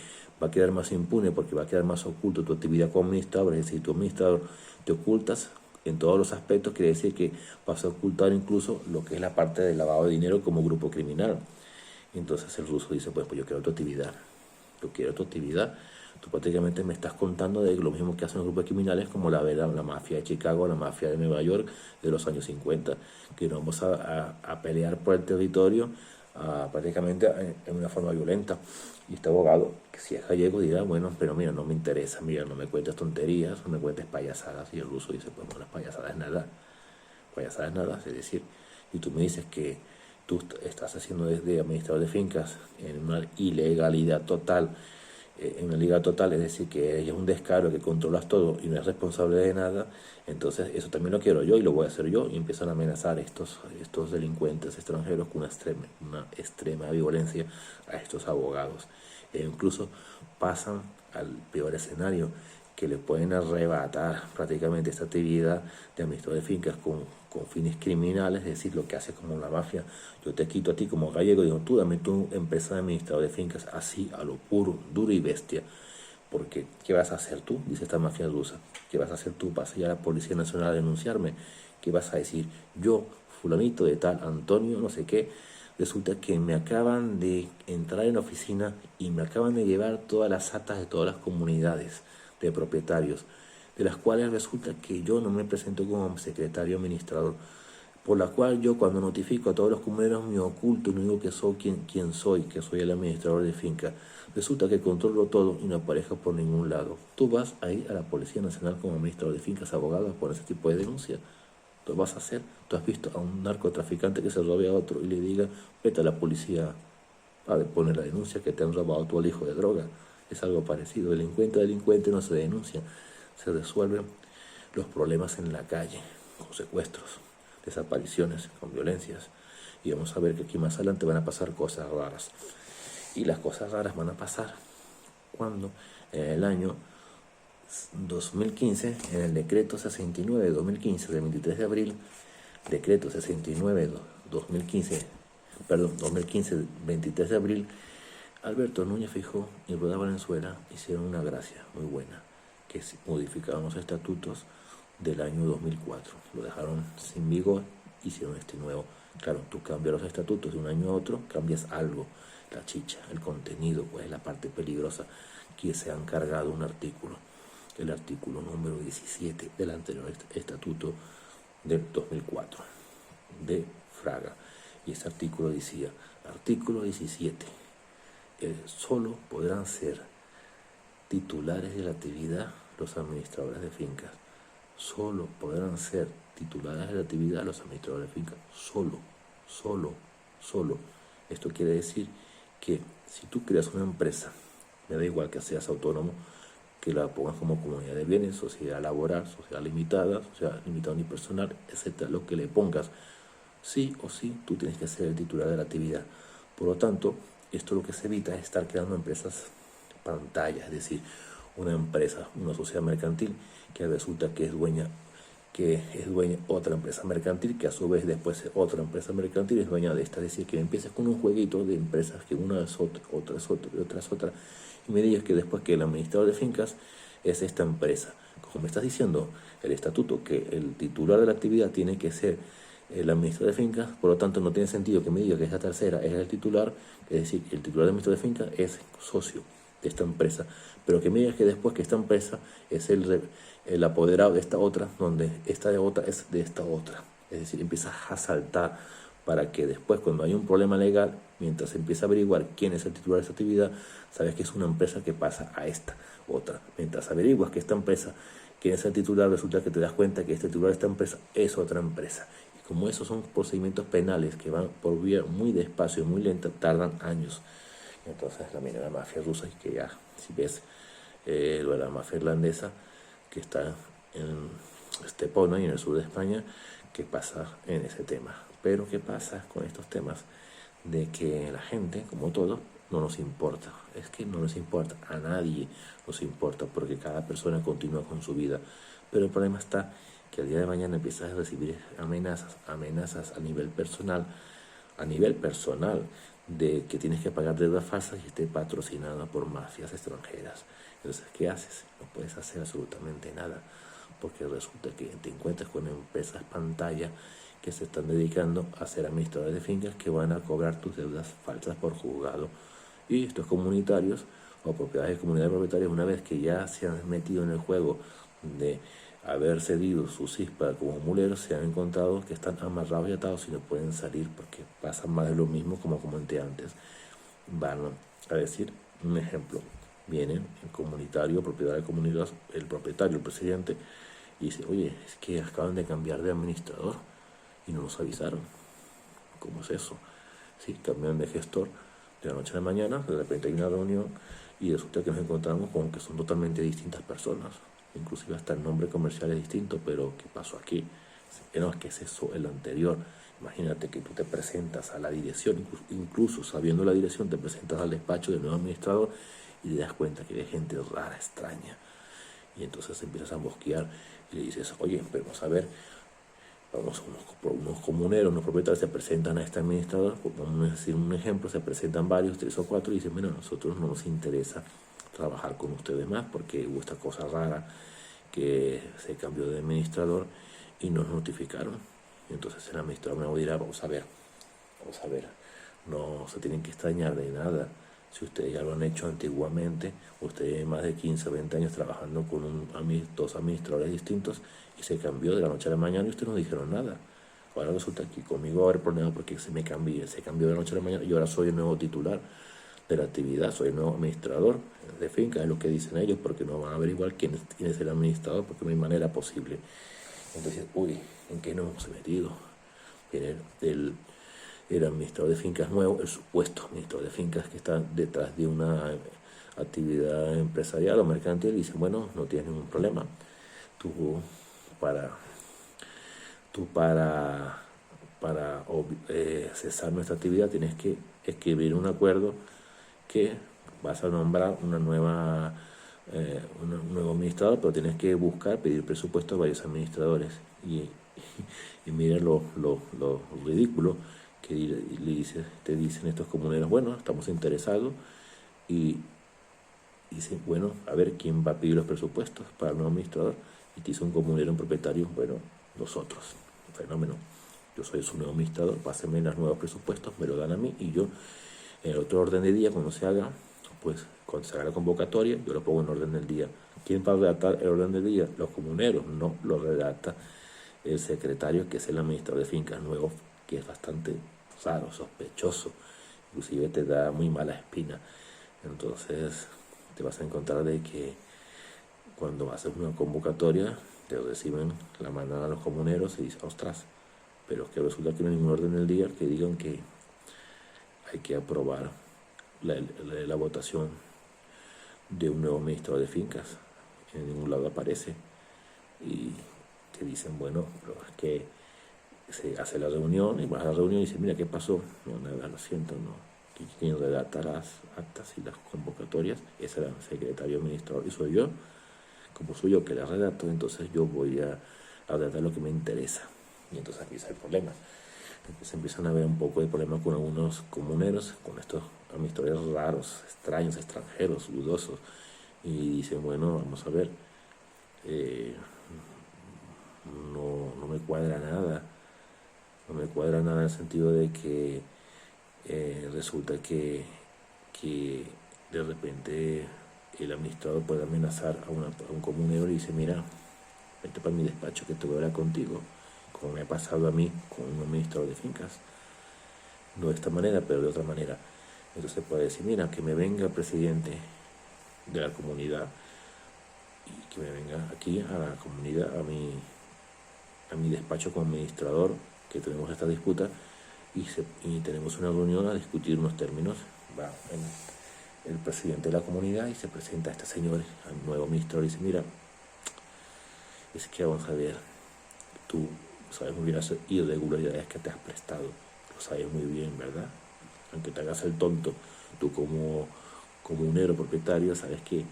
va a quedar más impune, porque va a quedar más oculto tu actividad como administrador. Es decir, tu administrador te ocultas en todos los aspectos, quiere decir que vas a ocultar incluso lo que es la parte del lavado de dinero como grupo criminal. Entonces el ruso dice, pues yo quiero tu actividad. Yo quiero tu actividad. Tú prácticamente me estás contando de lo mismo que hacen los grupos criminales, como la mafia de Chicago, la mafia de Nueva York de los años 50, que nos vamos a pelear por el territorio prácticamente en una forma violenta. Y este abogado, que si es gallego, dirá, bueno, pero mira, no me interesa, mira, no me cuentes tonterías, no me cuentes payasadas. Y el ruso dice, pues bueno, las payasadas es nada, es decir, y tú me dices que tú estás haciendo desde administrador de fincas en una ilegalidad total, es decir, que eres un descaro, que controlas todo y no eres responsable de nada, entonces eso también lo quiero yo y lo voy a hacer yo. Y empiezan a amenazar estos delincuentes extranjeros con una extrema violencia a estos abogados. E incluso pasan al peor escenario, que le pueden arrebatar prácticamente esta actividad de administrador de fincas con fines criminales, es decir, lo que hace como la mafia. Yo te quito a ti como gallego, digo, tú dame tu empresa de administrador de fincas, así a lo puro, duro y bestia. Porque, ¿qué vas a hacer tú? Dice esta mafia rusa. ¿Qué vas a hacer tú? ¿Vas a ir a la Policía Nacional a denunciarme? ¿Qué vas a decir? Yo, fulanito de tal, Antonio, no sé qué, Resulta que me acaban de entrar en la oficina y me acaban de llevar todas las actas de todas las comunidades de propietarios, de las cuales resulta que yo no me presento como secretario administrador, por la cual yo cuando notifico a todos los comuneros me oculto y no digo que soy quién soy, que soy el administrador de finca. Resulta que controlo todo y no aparezco por ningún lado. Tú vas ahí a la Policía Nacional como administrador de fincas, abogado, por ese tipo de denuncia. Tú vas a hacer, tú has visto a un narcotraficante que se robe a otro y le diga, vete a la policía a poner la denuncia que te han robado tu hijo de droga. Es algo parecido. Delincuente no se denuncia, se resuelven los problemas en la calle, con secuestros, desapariciones, con violencias. Y vamos a ver que aquí más adelante van a pasar cosas raras. Y las cosas raras van a pasar cuando en el año 2015, en el decreto 69 de 2015, del 23 de abril, decreto 69 2015, 23 de abril, Alberto Núñez Feijóo y Rueda Valenzuela hicieron una gracia muy buena, que modificaron los estatutos del año 2004. Lo dejaron sin vigor, hicieron este nuevo. Claro, tú cambias los estatutos de un año a otro, cambias algo, la chicha, el contenido, pues es la parte peligrosa, que se han cargado un artículo, el artículo número 17 del anterior estatuto del 2004 de Fraga. Y ese artículo decía, artículo 17, solo podrán ser titulares de la actividad los administradores de fincas. Solo podrán ser titulares de la actividad los administradores de fincas. Solo. Esto quiere decir que si tú creas una empresa, me da igual que seas autónomo, que la pongas como comunidad de bienes, sociedad laboral, sociedad limitada unipersonal, etcétera, lo que le pongas, sí o sí, tú tienes que ser el titular de la actividad. Por lo tanto, esto lo que se evita es estar creando empresas pantalla, es decir, una empresa, una sociedad mercantil que resulta que es dueña otra empresa mercantil, que a su vez después otra empresa mercantil es dueña de esta. Es decir, que empieces con un jueguito de empresas que una es otra, otra es otra, y otra es otra, y me digas que después que el administrador de fincas es esta empresa. Como me estás diciendo el estatuto que el titular de la actividad tiene que ser el administrador de fincas, por lo tanto no tiene sentido que me diga que esta tercera es el titular, es decir, el titular del administrador de fincas es socio de esta empresa, pero que me digas que después que esta empresa es el apoderado de esta otra, donde esta de otra es de esta otra. Es decir, empiezas a saltar para que después, cuando hay un problema legal, mientras se empieza a averiguar quién es el titular de esta actividad, sabes que es una empresa que pasa a esta otra. Mientras averiguas que esta empresa, quién es el titular, resulta que te das cuenta que este titular de esta empresa es otra empresa. Y como esos son procedimientos penales que van por vía muy despacio y muy lenta, tardan años. Entonces también la mafia rusa, y que ya, si ves lo de la mafia irlandesa, que está en Estepona y en el sur de España, ¿qué pasa en ese tema? Pero ¿qué pasa con estos temas? De que la gente, como todo, no nos importa. Es que no nos importa, a nadie nos importa, porque cada persona continúa con su vida. Pero el problema está que al día de mañana empiezas a recibir amenazas a nivel personal, de que tienes que pagar deudas falsas y esté patrocinada por mafias extranjeras. Entonces, ¿qué haces? No puedes hacer absolutamente nada, porque resulta que te encuentras con empresas pantalla que se están dedicando a ser administradores de fincas que van a cobrar tus deudas falsas por juzgado. Y estos comunitarios o propiedades de comunidades propietarias, una vez que ya se han metido en el juego de haber cedido su CISPA como muleros, se han encontrado que están amarrados y atados y no pueden salir porque pasa más de lo mismo como comenté antes. Van a decir, un ejemplo, viene el comunitario, propiedad de comunidad, el propietario, el presidente, y dice, oye, es que acaban de cambiar de administrador y no nos avisaron. ¿Cómo es eso? Sí, cambian de gestor de la noche a la mañana, de repente hay una reunión y resulta que nos encontramos con que son totalmente distintas personas. Inclusive hasta el nombre comercial es distinto, pero ¿qué pasó aquí? No, es que es eso, el anterior. Imagínate que tú te presentas a la dirección, incluso sabiendo la dirección, te presentas al despacho del nuevo administrador y te das cuenta que hay gente rara, extraña. Y entonces empiezas a mosquear y le dices, oye, pero vamos a ver, unos comuneros, unos propietarios se presentan a este administrador, vamos a decir un ejemplo, se presentan varios, 3 o 4, y dicen, bueno, a nosotros no nos interesa trabajar con ustedes más porque hubo esta cosa rara que se cambió de administrador y nos notificaron. Y entonces el administrador me dirá, vamos a ver, no se tienen que extrañar de nada. Si ustedes ya lo han hecho antiguamente, ustedes llevan más de 15 o 20 años trabajando con dos administradores distintos y se cambió de la noche a la mañana y ustedes no dijeron nada. Ahora resulta que conmigo va a haber problema porque se cambió de la noche a la mañana y ahora soy el nuevo titular de la actividad, soy el nuevo administrador de finca, es lo que dicen ellos, porque no van a averiguar quién es el administrador, porque no hay manera posible. Entonces, uy, ¿en qué nos hemos metido? Viene el administrador de fincas nuevo, el supuesto administrador de fincas que está detrás de una actividad empresarial o mercantil, y dice, bueno, no tienes ningún problema. Tú para cesar nuestra actividad tienes que escribir un acuerdo que vas a nombrar un nuevo administrador, pero tienes que pedir presupuesto a varios administradores. Y mira lo ridículo que te dicen estos comuneros, bueno, estamos interesados, y dicen, bueno, a ver quién va a pedir los presupuestos para el nuevo administrador, y te dice un comunero, un propietario, bueno, nosotros, fenómeno, yo soy su nuevo administrador, pásenme los nuevos presupuestos, me lo dan a mí, y yo en el otro orden del día, cuando se haga, pues cuando se haga la convocatoria, yo lo pongo en orden del día. ¿Quién va a redactar el orden del día? Los comuneros. No, lo redacta el secretario, que es el administrador de fincas nuevo, que es bastante raro, sospechoso, inclusive te da muy mala espina. Entonces te vas a encontrar de que cuando haces una convocatoria te reciben la mandan a los comuneros y dices, ostras, pero es que resulta que no hay ningún orden del día que digan que hay que aprobar la votación de un nuevo administrador de fincas. En ningún lado aparece. Y te dicen, bueno, pero es que se hace la reunión y vas a la reunión y dices, mira, ¿qué pasó? No, nada, lo siento, no. Quien redacta las actas y las convocatorias es el secretario administrador y soy yo. Como soy yo que las redacto, entonces yo voy a redactar lo que me interesa. Y entonces aquí está el problema. Se empiezan a ver un poco de problema con algunos comuneros, con estos administradores raros, extraños, extranjeros, dudosos. Y dicen, bueno, vamos a ver, no me cuadra nada. No me cuadra nada en el sentido de que resulta que de repente el administrador puede amenazar a un comunero y dice, mira, vete para mi despacho que te voy a hablar contigo, como me ha pasado a mí con un administrador de fincas. No de esta manera, pero de otra manera. Entonces puede decir, mira, que me venga el presidente de la comunidad y que me venga aquí a la comunidad, a mi despacho como administrador, que tenemos esta disputa, y tenemos una reunión a discutir unos términos. Va el presidente de la comunidad y se presenta a este señor, al nuevo administrador, y dice, mira, es que vamos a ver, tú sabes muy bien las irregularidades que te has prestado, lo sabes muy bien, ¿verdad? Aunque te hagas el tonto, tú como comunero propietario sabes que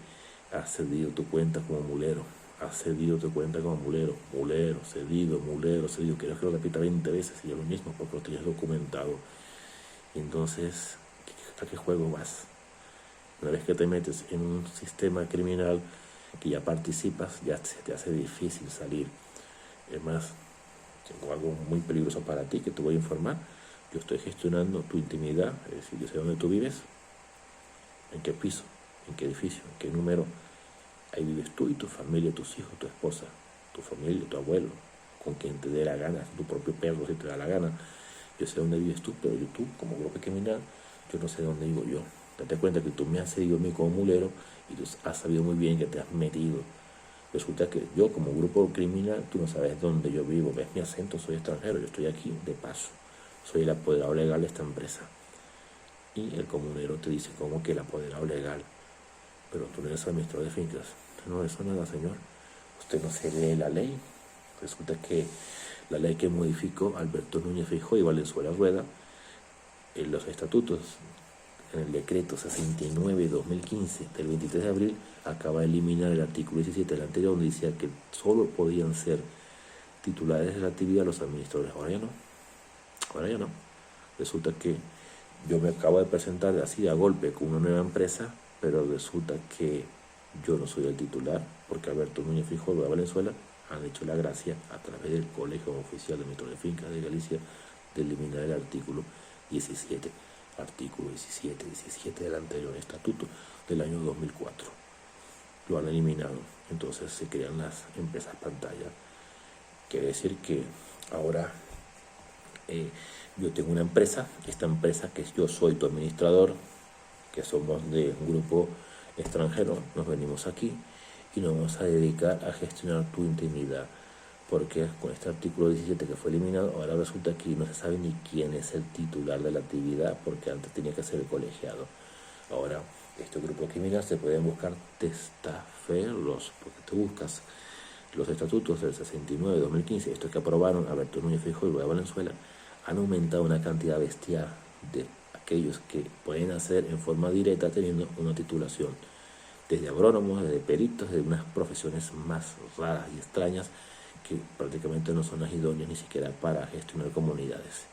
has cedido tu cuenta como mulero, mulero, cedido, quiero que lo repita 20 veces y yo lo mismo porque lo tienes documentado. Y entonces, ¿a qué juego vas? Una vez que te metes en un sistema criminal que ya participas, ya se te hace difícil salir. Es más, tengo algo muy peligroso para ti que te voy a informar. Yo estoy gestionando tu intimidad, es decir, yo sé dónde tú vives, en qué piso, en qué edificio, en qué número. Ahí vives tú y tu familia, tus hijos, tu esposa, tu familia, tu abuelo, con quien te dé la gana, tu propio perro si te da la gana. Yo sé dónde vives tú, pero tú, como grupo criminal, yo no sé dónde vivo yo. Date cuenta que tú me has seguido a mí como mulero y tú has sabido muy bien que te has metido. Resulta que yo, como grupo criminal, tú no sabes dónde yo vivo. Ves mi acento, soy extranjero, yo estoy aquí de paso. Soy el apoderado legal de esta empresa. Y el comunero te dice, ¿cómo que el apoderado legal? Pero tú no eres administrador de fincas. No, eso nada, señor. Usted no se lee la ley. Resulta que la ley que modificó Alberto Núñez Feijóo y Valenzuela Rueda en los estatutos, en el decreto 69-2015 del 23 de abril, acaba de eliminar el artículo 17 del anterior, donde decía que solo podían ser titulares de la actividad los administradores. Ahora ya no. Resulta que yo me acabo de presentar así a golpe con una nueva empresa, pero resulta que yo no soy el titular, porque Alberto Núñez Feijóo de Valenzuela han hecho la gracia a través del Colegio Oficial de Administradores de Fincas de Galicia de eliminar el artículo 17. artículo 17 del anterior estatuto del año 2004. Lo han eliminado, entonces se crean las empresas pantalla. Quiere decir que ahora yo tengo una empresa, esta empresa que yo soy tu administrador, que somos de un grupo extranjero, nos venimos aquí y nos vamos a dedicar a gestionar tu intimidad, porque con este artículo 17 que fue eliminado, ahora resulta que no se sabe ni quién es el titular de la actividad, porque antes tenía que ser el colegiado. Ahora, este grupo criminal se pueden buscar testaferros, porque tú buscas los estatutos del 69, 2015, estos que aprobaron Alberto Núñez Feijóo y Luis de Valenzuela, han aumentado una cantidad bestial de aquellos que pueden hacer en forma directa teniendo una titulación, desde agrónomos, desde peritos, de unas profesiones más raras y extrañas que prácticamente no son las idóneas ni siquiera para gestionar comunidades.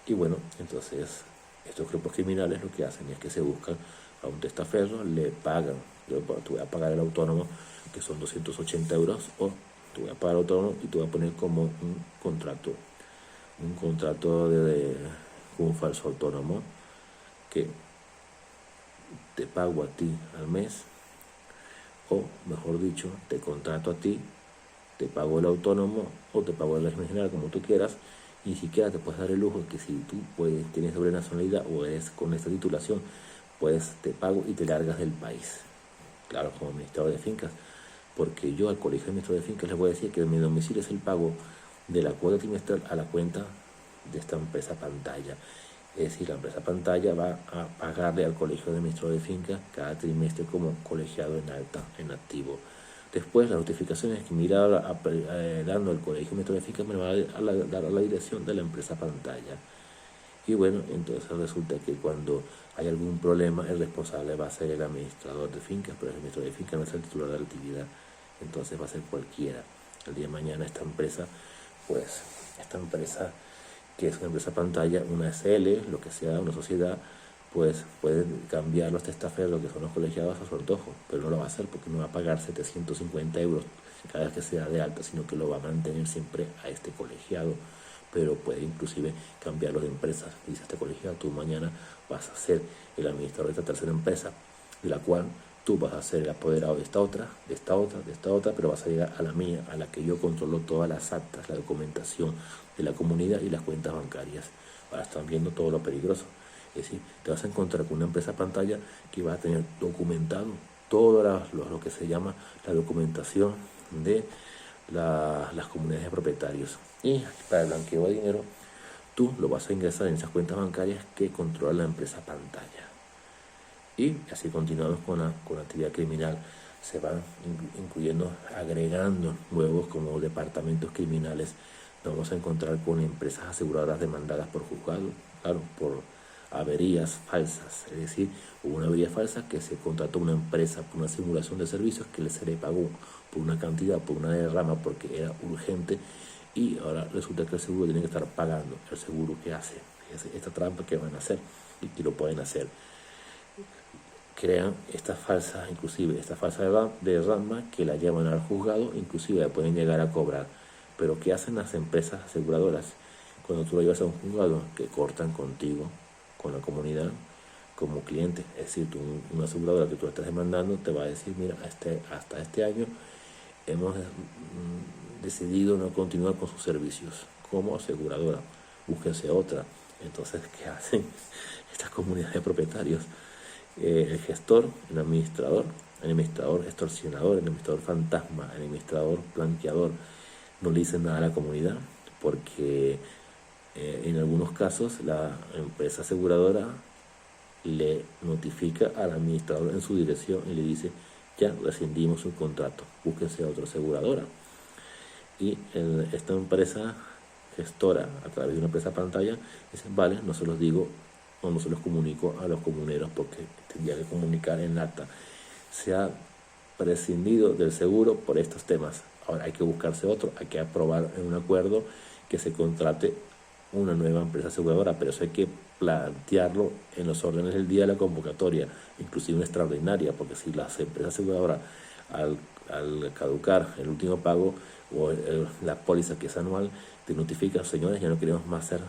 Y bueno, entonces estos grupos criminales lo que hacen es que se buscan a un testaferro, le pagan, yo te voy a pagar el autónomo, que son 280 euros, o te voy a pagar el autónomo y te voy a poner como un contrato de un falso autónomo, que te pago a ti al mes, o mejor dicho, te contrato a ti, te pago el autónomo o te pago el régimen general, como tú quieras, y ni siquiera te puedes dar el lujo que si tú tienes doble nacionalidad o eres con esta titulación, pues te pago y te largas del país. Claro, como administrador de fincas, porque yo al colegio de administrador de fincas les voy a decir que mi domicilio es el pago de la cuota trimestral a la cuenta de esta empresa pantalla. Es decir, la empresa pantalla va a pagarle al colegio de administrador de fincas cada trimestre como colegiado en alta, en activo. Después las notificaciones que me irá dando el colegio de administrador de fincas me van a dar a la dirección de la empresa pantalla. Y bueno, entonces resulta que cuando hay algún problema, el responsable va a ser el administrador de fincas, pero el administrador de fincas no es el titular de la actividad, entonces va a ser cualquiera. El día de mañana esta empresa, que es una empresa pantalla, una SL, lo que sea, una sociedad, pues puede cambiar los testaferros, que son los colegiados, a su antojo, pero no lo va a hacer porque no va a pagar 750 euros cada vez que sea de alta, sino que lo va a mantener siempre a este colegiado, pero puede inclusive cambiarlo de empresas. Dice este colegiado, tú mañana vas a ser el administrador de esta tercera empresa, de la cual tú vas a ser el apoderado de esta otra, pero vas a llegar a la mía, a la que yo controlo todas las actas, la documentación de la comunidad y las cuentas bancarias. Ahora están viendo todo lo peligroso. Es decir, te vas a encontrar con una empresa pantalla que va a tener documentado todo lo que se llama la documentación de las comunidades de propietarios. Y para el blanqueo de dinero, tú lo vas a ingresar en esas cuentas bancarias que controla la empresa pantalla. Y así continuamos con la actividad criminal. Se van incluyendo, agregando nuevos como departamentos criminales. Nos vamos a encontrar con empresas aseguradoras demandadas por juzgado, claro, por averías falsas. Es decir, hubo una avería falsa que se contrató una empresa por una simulación de servicios que se le pagó por una cantidad, por una derrama, porque era urgente, y ahora resulta que el seguro tiene que estar pagando. ¿El seguro qué hace? Fíjense, esta trampa que van a hacer y que lo pueden hacer. Crean esta falsa derrama que la llevan al juzgado, inclusive la pueden llegar a cobrar. Pero ¿qué hacen las empresas aseguradoras? Cuando tú lo llevas a un juzgado, que cortan contigo, con la comunidad, como cliente. Es decir, una aseguradora que tú estás demandando te va a decir, mira, hasta este año hemos decidido no continuar con sus servicios como aseguradora, búsquense otra. Entonces, ¿qué hacen estas comunidades de propietarios? El gestor, el administrador extorsionador, el administrador fantasma, el administrador blanqueador, no le dicen nada a la comunidad, porque en algunos casos la empresa aseguradora le notifica al administrador en su dirección y le dice, ya rescindimos su contrato, búsquense a otra aseguradora. Y esta empresa gestora, a través de una empresa pantalla, dice, vale, no se los digo o no se los comunico a los comuneros porque tendría que comunicar en acta. Se ha prescindido del seguro por estos temas. Ahora hay que buscarse otro, hay que aprobar en un acuerdo que se contrate una nueva empresa aseguradora, pero eso hay que plantearlo en los órdenes del día de la convocatoria, inclusive una extraordinaria, porque si las empresas aseguradoras al caducar el último pago o la póliza que es anual, te notifica, señores, ya no queremos más ser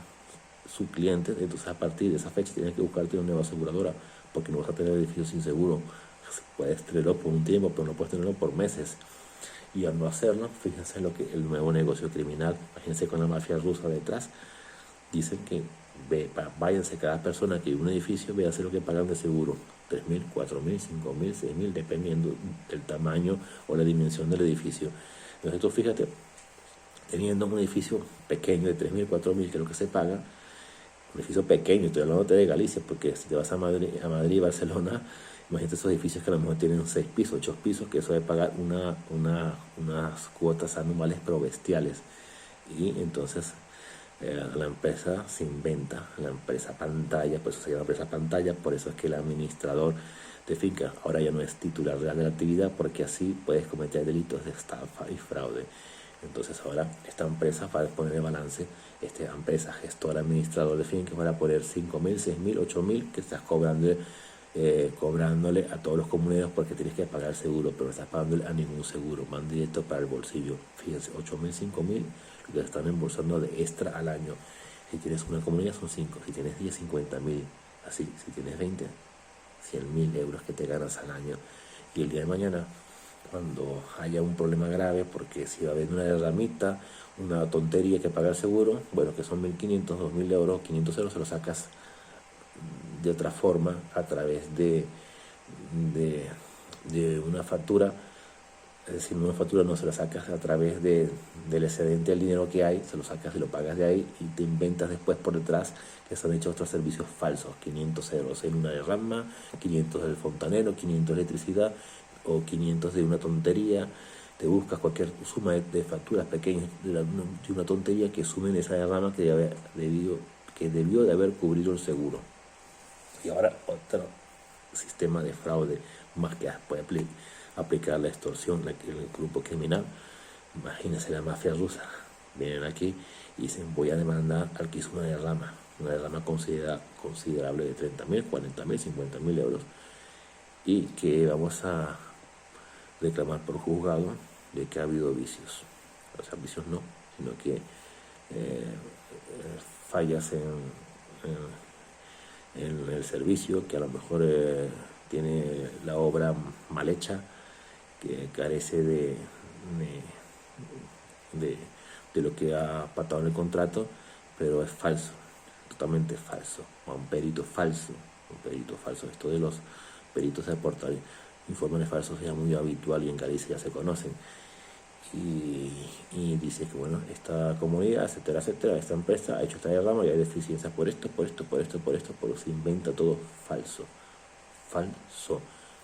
su cliente. Entonces a partir de esa fecha tienes que buscarte una nueva aseguradora, porque no vas a tener el edificio sin seguro. Puedes tenerlo por un tiempo, pero no puedes tenerlo por meses. Y al no hacerlo, fíjense lo que el nuevo negocio criminal, imagínense con la mafia rusa detrás, dicen que váyanse cada persona que vive en un edificio, véase lo que pagan de seguro, 3.000, 4.000, 5.000, 6.000, dependiendo del tamaño o la dimensión del edificio. Entonces tú fíjate, teniendo un edificio pequeño de 3.000, 4.000, que es lo que se paga, un edificio pequeño, estoy hablando de Galicia, porque si te vas a Madrid y Barcelona, imagínate esos edificios que a lo mejor tienen 6 pisos, 8 pisos, que eso de pagar unas cuotas anuales pero bestiales. Y entonces la empresa se inventa, la empresa pantalla, por eso se llama empresa pantalla, por eso es que el administrador de finca ahora ya no es titular real de la actividad, porque así puedes cometer delitos de estafa y fraude. Entonces ahora esta empresa va a poner en balance, esta empresa gestora administrador de finca va a poner 5.000, 6.000, 8.000 que estás cobrándole a todos los comuneros, porque tienes que pagar el seguro, pero no estás pagándole a ningún seguro, van directo para el bolsillo. Fíjense, 8.000, 5.000, lo que están embolsando de extra al año. Si tienes una comunidad son 5, si tienes 10, 50.000, así, si tienes 20, 100.000 euros que te ganas al año. Y el día de mañana, cuando haya un problema grave, porque si va a haber una derramita, una tontería que pagar seguro, bueno, que son 1.500, 2.000 euros, 500 euros, se lo sacas de otra forma, a través de una factura. Es decir, una factura no se la sacas a través del excedente del dinero que hay, se lo sacas y lo pagas de ahí, y te inventas después por detrás que se han hecho otros servicios falsos, 500 euros en una derrama, 500 del fontanero, 500 de electricidad, o 500 de una tontería. Te buscas cualquier suma de facturas pequeñas de una tontería que sumen esa derrama que debió de haber cubrido el seguro. Y ahora otro sistema de fraude más que puede aplicar la extorsión, el grupo criminal. Imagínense la mafia rusa, vienen aquí y dicen: voy a demandar al que hizo una derrama considerable de 30.000, 40.000, 50.000 euros, y que vamos a reclamar por juzgado de que ha habido vicios. O sea, vicios no, sino que fallas en el servicio, que a lo mejor tiene la obra mal hecha, que carece de lo que ha pactado en el contrato, pero es falso, totalmente falso, un perito falso. Esto de los peritos de aportar informes falsos es muy habitual y en Galicia ya se conocen. Y dice que bueno, esta comunidad, etcétera, esta empresa ha hecho esta derrama y hay deficiencias por esto, pero se inventa todo falso.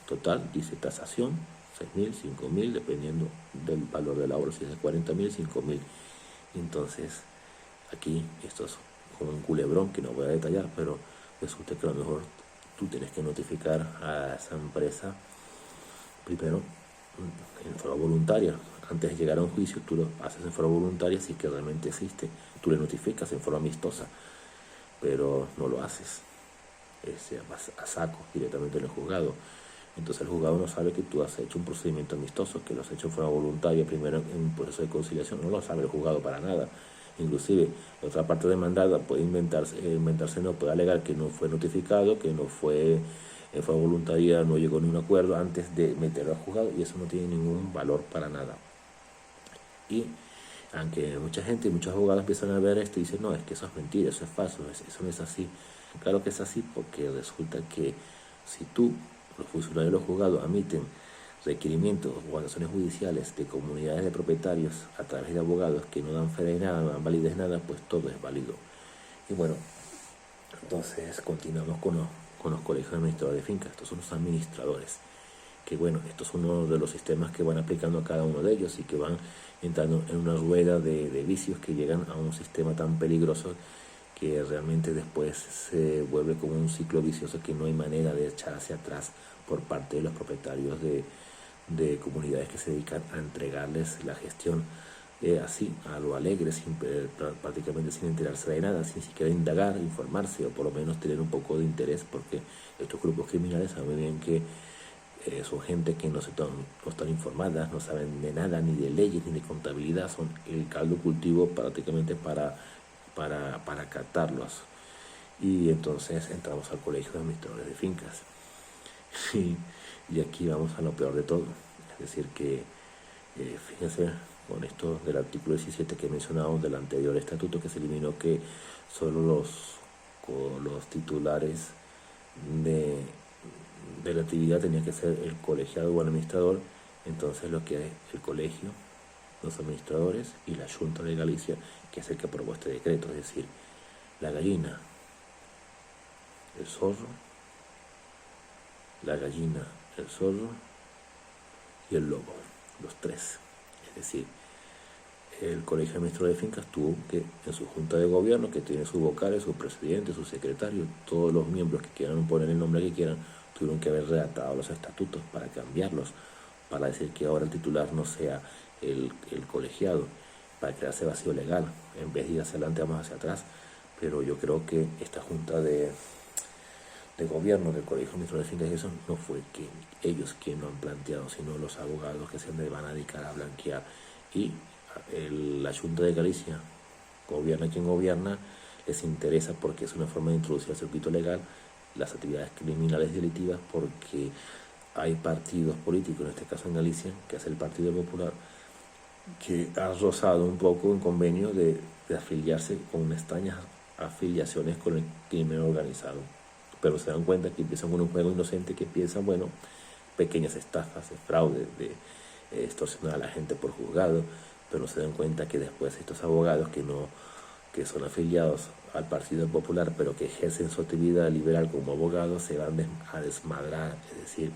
Total, dice tasación, 6.000, 5.000, dependiendo del valor de la obra, si es de 40.000, 5.000. Entonces, aquí esto es como un culebrón que no voy a detallar, pero resulta que a lo mejor tú tienes que notificar a esa empresa primero en forma voluntaria. Antes de llegar a un juicio, tú lo haces en forma voluntaria, si que realmente existe. Tú le notificas en forma amistosa, pero no lo haces. Vas a saco directamente en el juzgado. Entonces el juzgado no sabe que tú has hecho un procedimiento amistoso, que lo has hecho en forma voluntaria, primero en un proceso de conciliación. No lo sabe el juzgado para nada. Inclusive la otra parte demandada puede puede alegar que no fue notificado, que no fue en forma voluntaria, no llegó a un acuerdo antes de meterlo al juzgado, y eso no tiene ningún valor para nada. Y aunque mucha gente y muchos abogados empiezan a ver esto y dicen: no, es que eso es mentira, eso es falso, eso no es así. Claro que es así, porque resulta que si los funcionarios de los juzgados admiten requerimientos o acciones judiciales de comunidades de propietarios a través de abogados que no dan fe de nada, no dan validez de nada, pues todo es válido. Y bueno, entonces continuamos con los colegios de administradores de fincas. Estos son los administradores, que bueno, estos son uno de los sistemas que van aplicando a cada uno de ellos y que van entrando en una rueda de vicios que llegan a un sistema tan peligroso que realmente después se vuelve como un ciclo vicioso que no hay manera de echar hacia atrás por parte de los propietarios de comunidades que se dedican a entregarles la gestión así, a lo alegre, prácticamente sin enterarse de nada, sin siquiera indagar, informarse o por lo menos tener un poco de interés, porque estos grupos criminales saben bien que son gente que no están informadas, no saben de nada, ni de leyes, ni de contabilidad, son el caldo cultivo prácticamente para captarlos. Y entonces entramos al Colegio de Administradores de Fincas. Y aquí vamos a lo peor de todo. Es decir que, fíjense, con esto del artículo 17 que he mencionado del anterior estatuto, que se eliminó, que solo los titulares de la actividad tenía que ser el colegiado o el administrador. Entonces lo que es el colegio, los administradores y la Junta de Galicia, que es el que aprobó este decreto, es decir, la gallina, el zorro, la gallina, el zorro y el lobo, los tres. Es decir, el Colegio de Administradores de Fincas tuvo que, en su junta de gobierno, que tiene sus vocales, su presidente, su secretario, todos los miembros que quieran poner el nombre que quieran, tuvieron que haber redactado los estatutos para cambiarlos, para decir que ahora el titular no sea el colegiado, para crear ese vacío legal. En vez de ir hacia adelante, vamos hacia atrás. Pero yo creo que esta junta de gobierno del Colegio de Administradores de Fincas, eso no fue que ellos quienes lo han planteado, sino los abogados que se van a dedicar a blanquear. Y la Junta de Galicia, gobierna quien gobierna, les interesa porque es una forma de introducir al circuito legal las actividades criminales delictivas, porque hay partidos políticos, en este caso en Galicia, que es el Partido Popular, que ha rozado un poco en convenio de afiliarse con extrañas afiliaciones con el crimen organizado. Pero se dan cuenta que empiezan con un juego inocente, que empiezan, bueno, pequeñas estafas, fraude, de extorsionar a la gente por juzgado, pero se dan cuenta que después estos abogados que son afiliados al Partido Popular, pero que ejercen su actividad liberal como abogados, se van a desmadrar, es decir,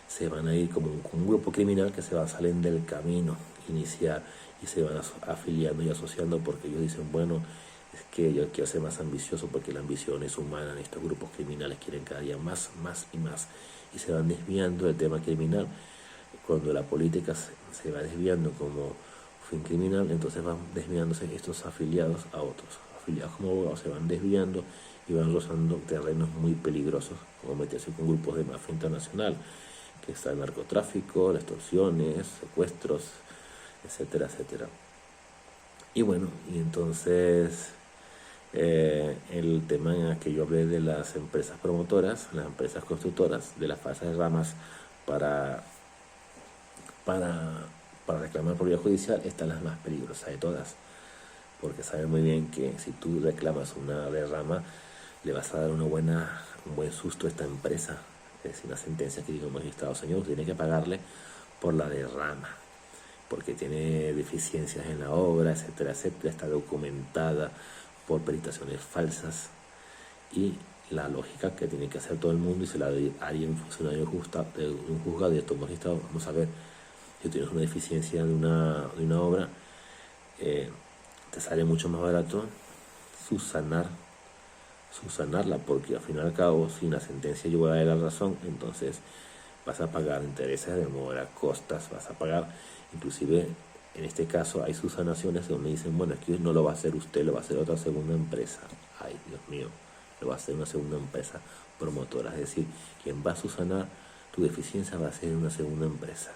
se van a ir como un grupo criminal que se va a salir del camino inicial y se van afiliando y asociando, porque ellos dicen, bueno, es que yo quiero ser más ambicioso, porque la ambición es humana. En estos grupos criminales quieren cada día más y más, y se van desviando del tema criminal. Cuando la política se va desviando como fin criminal, entonces van desviándose estos afiliados a otros. Afiliados como abogados se van desviando y van rozando terrenos muy peligrosos, como meterse con grupos de mafia internacional, que está el narcotráfico, las extorsiones, secuestros, etcétera, etcétera. Y bueno, y entonces el tema en el que yo hablé de las empresas promotoras, las empresas constructoras, de las falsas ramas para reclamar por vía judicial, están las más peligrosas de todas, porque saben muy bien que si tú reclamas una derrama, le vas a dar un buen susto a esta empresa. Es decir, una sentencia que diga un magistrado, señor, tiene que pagarle por la derrama, porque tiene deficiencias en la obra, etcétera, etcétera, está documentada por peritaciones falsas, y la lógica que tiene que hacer todo el mundo, y se la haría un funcionario de un juzgado y estos magistrados, vamos a ver, si tienes una deficiencia de una obra, te sale mucho más barato subsanarla, porque al fin y al cabo, si una sentencia llega a la razón, entonces vas a pagar intereses, demora, costas, vas a pagar, inclusive en este caso hay subsanaciones donde dicen, bueno, es que no lo va a hacer usted, lo va a hacer otra segunda empresa. Ay, Dios mío, lo va a hacer una segunda empresa promotora, es decir, quien va a subsanar tu deficiencia va a ser una segunda empresa.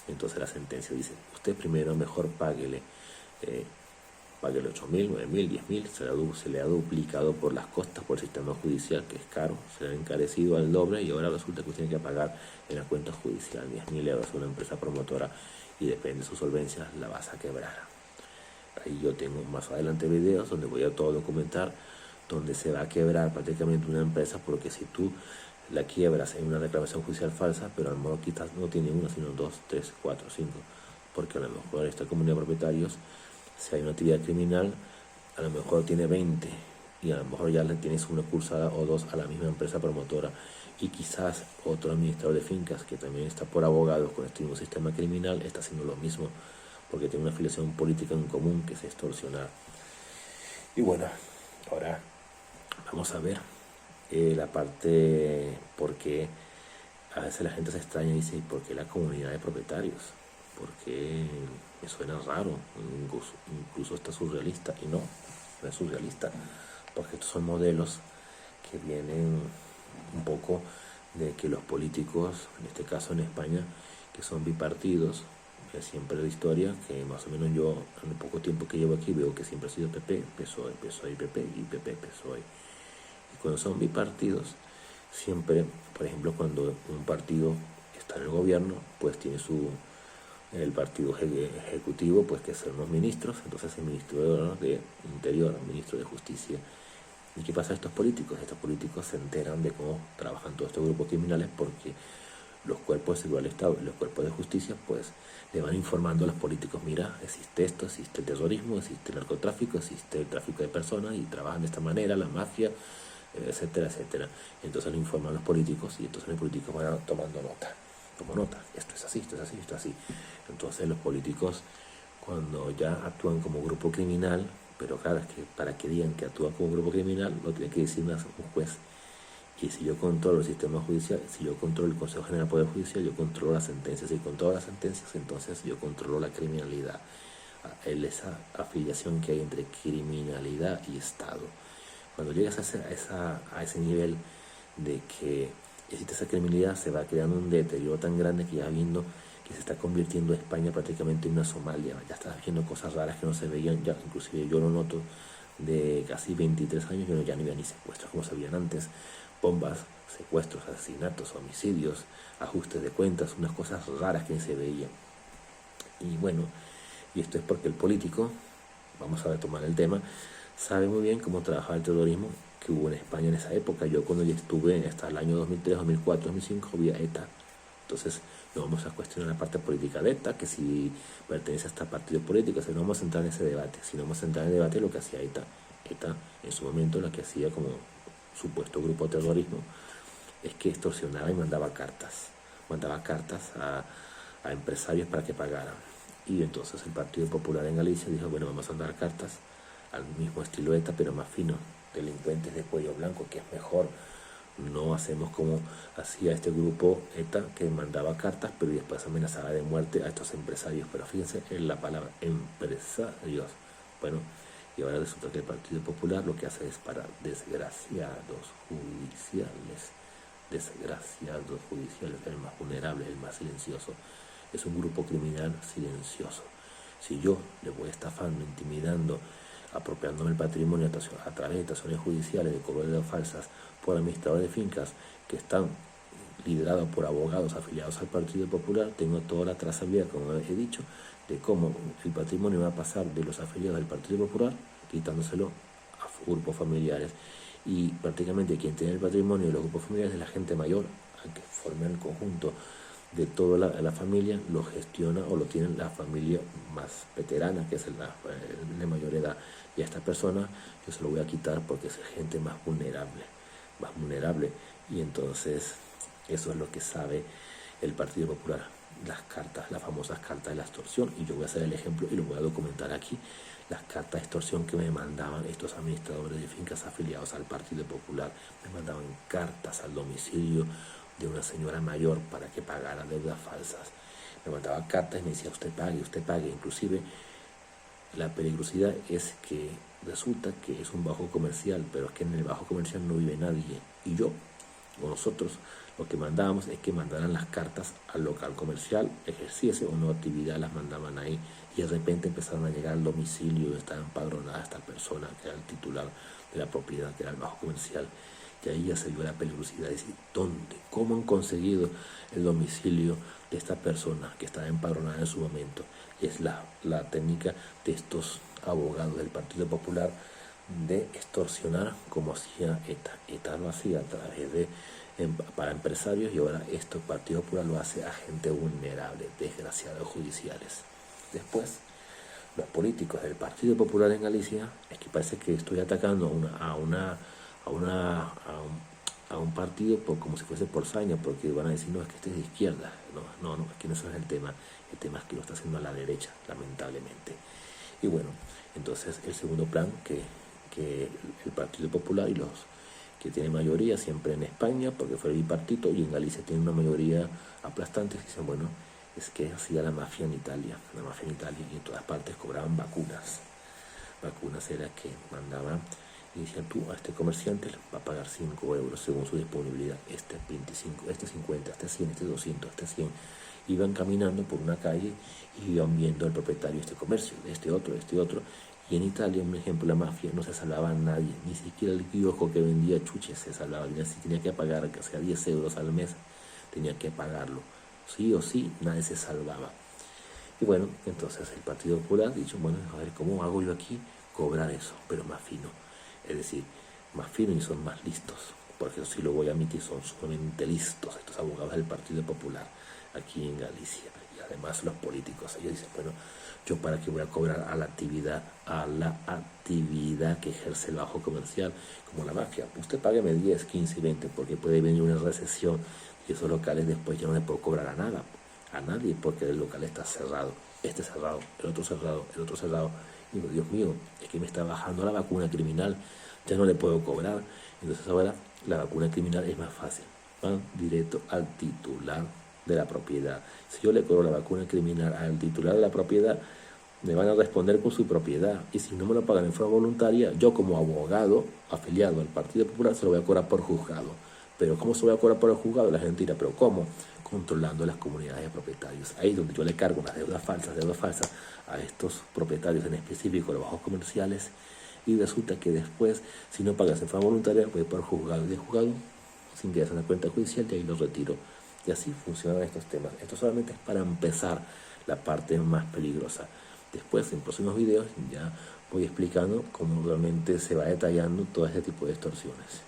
Entonces la sentencia dice, usted primero mejor páguele 8.000, 9.000, 10.000, se le ha duplicado por las costas, por el sistema judicial, que es caro, se le ha encarecido al doble, y ahora resulta que usted tiene que pagar en la cuenta judicial 10.000 euros a una empresa promotora, y depende de su solvencia, la vas a quebrar. Ahí yo tengo más adelante videos donde voy a todo documentar, donde se va a quebrar prácticamente una empresa, porque si tú la quiebras en una reclamación judicial falsa, pero a lo mejor quizás no tiene una, sino 2, 3, 4, 5, porque a lo mejor esta comunidad de propietarios, si hay una actividad criminal, a lo mejor tiene 20, y a lo mejor ya le tienes una cursada o dos a la misma empresa promotora, y quizás otro administrador de fincas que también está por abogados con este mismo sistema criminal está haciendo lo mismo, porque tiene una afiliación política en común, que es extorsionar. Y bueno, ahora vamos a ver la parte, porque a veces la gente se extraña y dice, ¿por qué la comunidad de propietarios? Porque me suena raro, incluso está surrealista, y no es surrealista, porque estos son modelos que vienen un poco de que los políticos, en este caso en España, que son bipartidos, siempre la historia, que más o menos yo, en el poco tiempo que llevo aquí, veo que siempre ha sido PP, PSOE, PSOE y PP, y PP, PSOE. Y cuando son bipartidos, siempre, por ejemplo, cuando un partido está en el gobierno, pues tiene el partido ejecutivo, pues que son los ministros, entonces el ministro de Interior, el ministro de Justicia. ¿Y qué pasa a estos políticos? Estos políticos se enteran de cómo trabajan todos estos grupos criminales porque los cuerpos de seguridad del Estado y los cuerpos de justicia pues le van informando a los políticos, mira, existe esto, existe el terrorismo, existe el narcotráfico, existe el tráfico de personas y trabajan de esta manera, la mafia, etcétera, etcétera. Entonces le informan a los políticos y entonces los políticos van tomando nota. Toma nota, esto es así, esto es así, esto es así. Entonces los políticos, cuando ya actúan como grupo criminal, pero claro, es que para que digan que actúan como grupo criminal, lo tiene que decir un juez. Y si yo controlo el sistema judicial, si yo controlo el Consejo General del Poder Judicial, yo controlo las sentencias. Y con todas las sentencias, entonces yo controlo la criminalidad. Esa afiliación que hay entre criminalidad y Estado. Cuando llegas a ese nivel de que existe esa criminalidad, se va creando un deterioro tan grande que ya viendo que se está convirtiendo España prácticamente en una Somalia. Ya estás viendo cosas raras que no se veían, ya inclusive yo lo noto de casi 23 años, yo ya no veía ni secuestros como se veían antes, bombas, secuestros, asesinatos, homicidios, ajustes de cuentas, unas cosas raras que ni se veían. Y bueno, y esto es porque el político, vamos a retomar el tema, sabe muy bien cómo trabajaba el terrorismo que hubo en España en esa época. Yo cuando ya estuve hasta el año 2003, 2004, 2005 había ETA. Entonces no vamos a cuestionar la parte política de ETA, que si pertenece a este partido político, no vamos a entrar en ese debate, sino vamos a entrar en el debate de lo que hacía ETA. ETA en su momento lo que hacía como supuesto grupo de terrorismo es que extorsionaba y mandaba cartas a empresarios para que pagaran. Y entonces el Partido Popular en Galicia dijo, bueno, vamos a mandar cartas al mismo estilo ETA, pero más fino, delincuentes de cuello blanco, que es mejor. No hacemos como hacía este grupo ETA, que mandaba cartas, pero después amenazaba de muerte a estos empresarios. Pero fíjense en la palabra empresarios. Bueno, y ahora resulta que el Partido Popular lo que hace es para desgraciados judiciales, el más vulnerable, el más silencioso. Es un grupo criminal silencioso. Si yo le voy estafando, intimidando, apropiándome el patrimonio a través de estaciones judiciales, de cobro de falsas, por administradores de fincas que están liderados por abogados afiliados al Partido Popular, tengo toda la trazabilidad, como he dicho, de cómo el patrimonio va a pasar de los afiliados del Partido Popular, quitándoselo a grupos familiares. Y prácticamente quien tiene el patrimonio de los grupos familiares es la gente mayor, que forma el conjunto de toda la familia, lo gestiona o lo tiene la familia más veterana, que es la de mayor edad. Y a esta persona yo se lo voy a quitar porque es gente más vulnerable. Y entonces eso es lo que sabe el Partido Popular, las cartas, las famosas cartas de la extorsión. Y yo voy a hacer el ejemplo y lo voy a documentar aquí. Las cartas de extorsión que me mandaban estos administradores de fincas afiliados al Partido Popular, me mandaban cartas al domicilio de una señora mayor para que pagara deudas falsas. Me mandaba cartas y me decía, usted pague. Inclusive la peligrosidad es que resulta que es un bajo comercial, pero es que en el bajo comercial no vive nadie. Y yo, o nosotros, lo que mandábamos es que mandaran las cartas al local comercial, ejerciese o no actividad, las mandaban ahí. Y de repente empezaron a llegar al domicilio donde estaba empadronada esta persona, que era el titular de la propiedad, que era el bajo comercial. Y ahí ya se vio la peligrosidad de decir, ¿dónde? ¿Cómo han conseguido el domicilio de esta persona que estaba empadronada en su momento? Es la técnica de estos abogados del Partido Popular de extorsionar como hacía ETA. ETA lo hacía a través de para empresarios y ahora esto el Partido Popular lo hace a gente vulnerable, desgraciados judiciales. Después, los políticos del Partido Popular en Galicia, es que parece que estoy atacando a un partido como si fuese por saña, porque van a decir, no, es que este es de izquierda. No, es que no ese es el tema es que lo está haciendo a la derecha, lamentablemente. Y bueno, entonces el segundo plan que el Partido Popular y los que tienen mayoría siempre en España, porque fue el bipartito, y en Galicia tiene una mayoría aplastante, dicen, bueno, es que hacía la mafia en Italia, y en todas partes cobraban vacunas. Vacunas era que mandaban y decían, tú a este comerciante le va a pagar 5 euros según su disponibilidad, este 25, este 50, este 100, este 200, este 100. iban caminando por una calle y iban viendo al propietario de este comercio, de este otro. Y en Italia, un ejemplo, la mafia no se salvaba a nadie, ni siquiera el kiosco que vendía chuches se salvaba, ni así tenía que pagar, que sea 10 euros al mes, tenía que pagarlo. Sí o sí, nadie se salvaba. Y bueno, entonces el Partido Popular ha dicho, bueno, a ver, ¿cómo hago yo aquí? Cobrar eso, pero más fino. Es decir, más fino y son más listos. Porque eso sí lo voy a admitir, son sumamente listos estos abogados del Partido Popular aquí en Galicia. Y además los políticos, ellos dicen, bueno, yo para qué voy a cobrar a la actividad que ejerce el bajo comercial, como la mafia. Usted págueme 10, 15 y 20, porque puede venir una recesión y esos locales después ya no le puedo cobrar a nada, a nadie, porque el local está cerrado, este cerrado, el otro cerrado, el otro cerrado. Y digo, Dios mío, es que me está bajando la vacuna criminal, ya no le puedo cobrar. Entonces ahora la vacuna criminal es más fácil, van directo al titular de la propiedad. Si yo le cobro la vacuna criminal al titular de la propiedad, me van a responder con su propiedad. Y si no me lo pagan en forma voluntaria, yo como abogado afiliado al Partido Popular se lo voy a cobrar por juzgado. Pero ¿cómo se lo voy a cobrar por el juzgado? La gente dirá, ¿pero cómo? Controlando las comunidades de propietarios. Ahí es donde yo le cargo unas deudas falsas a estos propietarios, en específico los bajos comerciales, y resulta que después, si no pagas en forma voluntaria, voy por juzgado, y de juzgado se ingresa en la cuenta judicial y ahí lo retiro. Y así funcionan estos temas. Esto solamente es para empezar la parte más peligrosa. Después, en próximos videos, ya voy explicando cómo realmente se va detallando todo este tipo de extorsiones.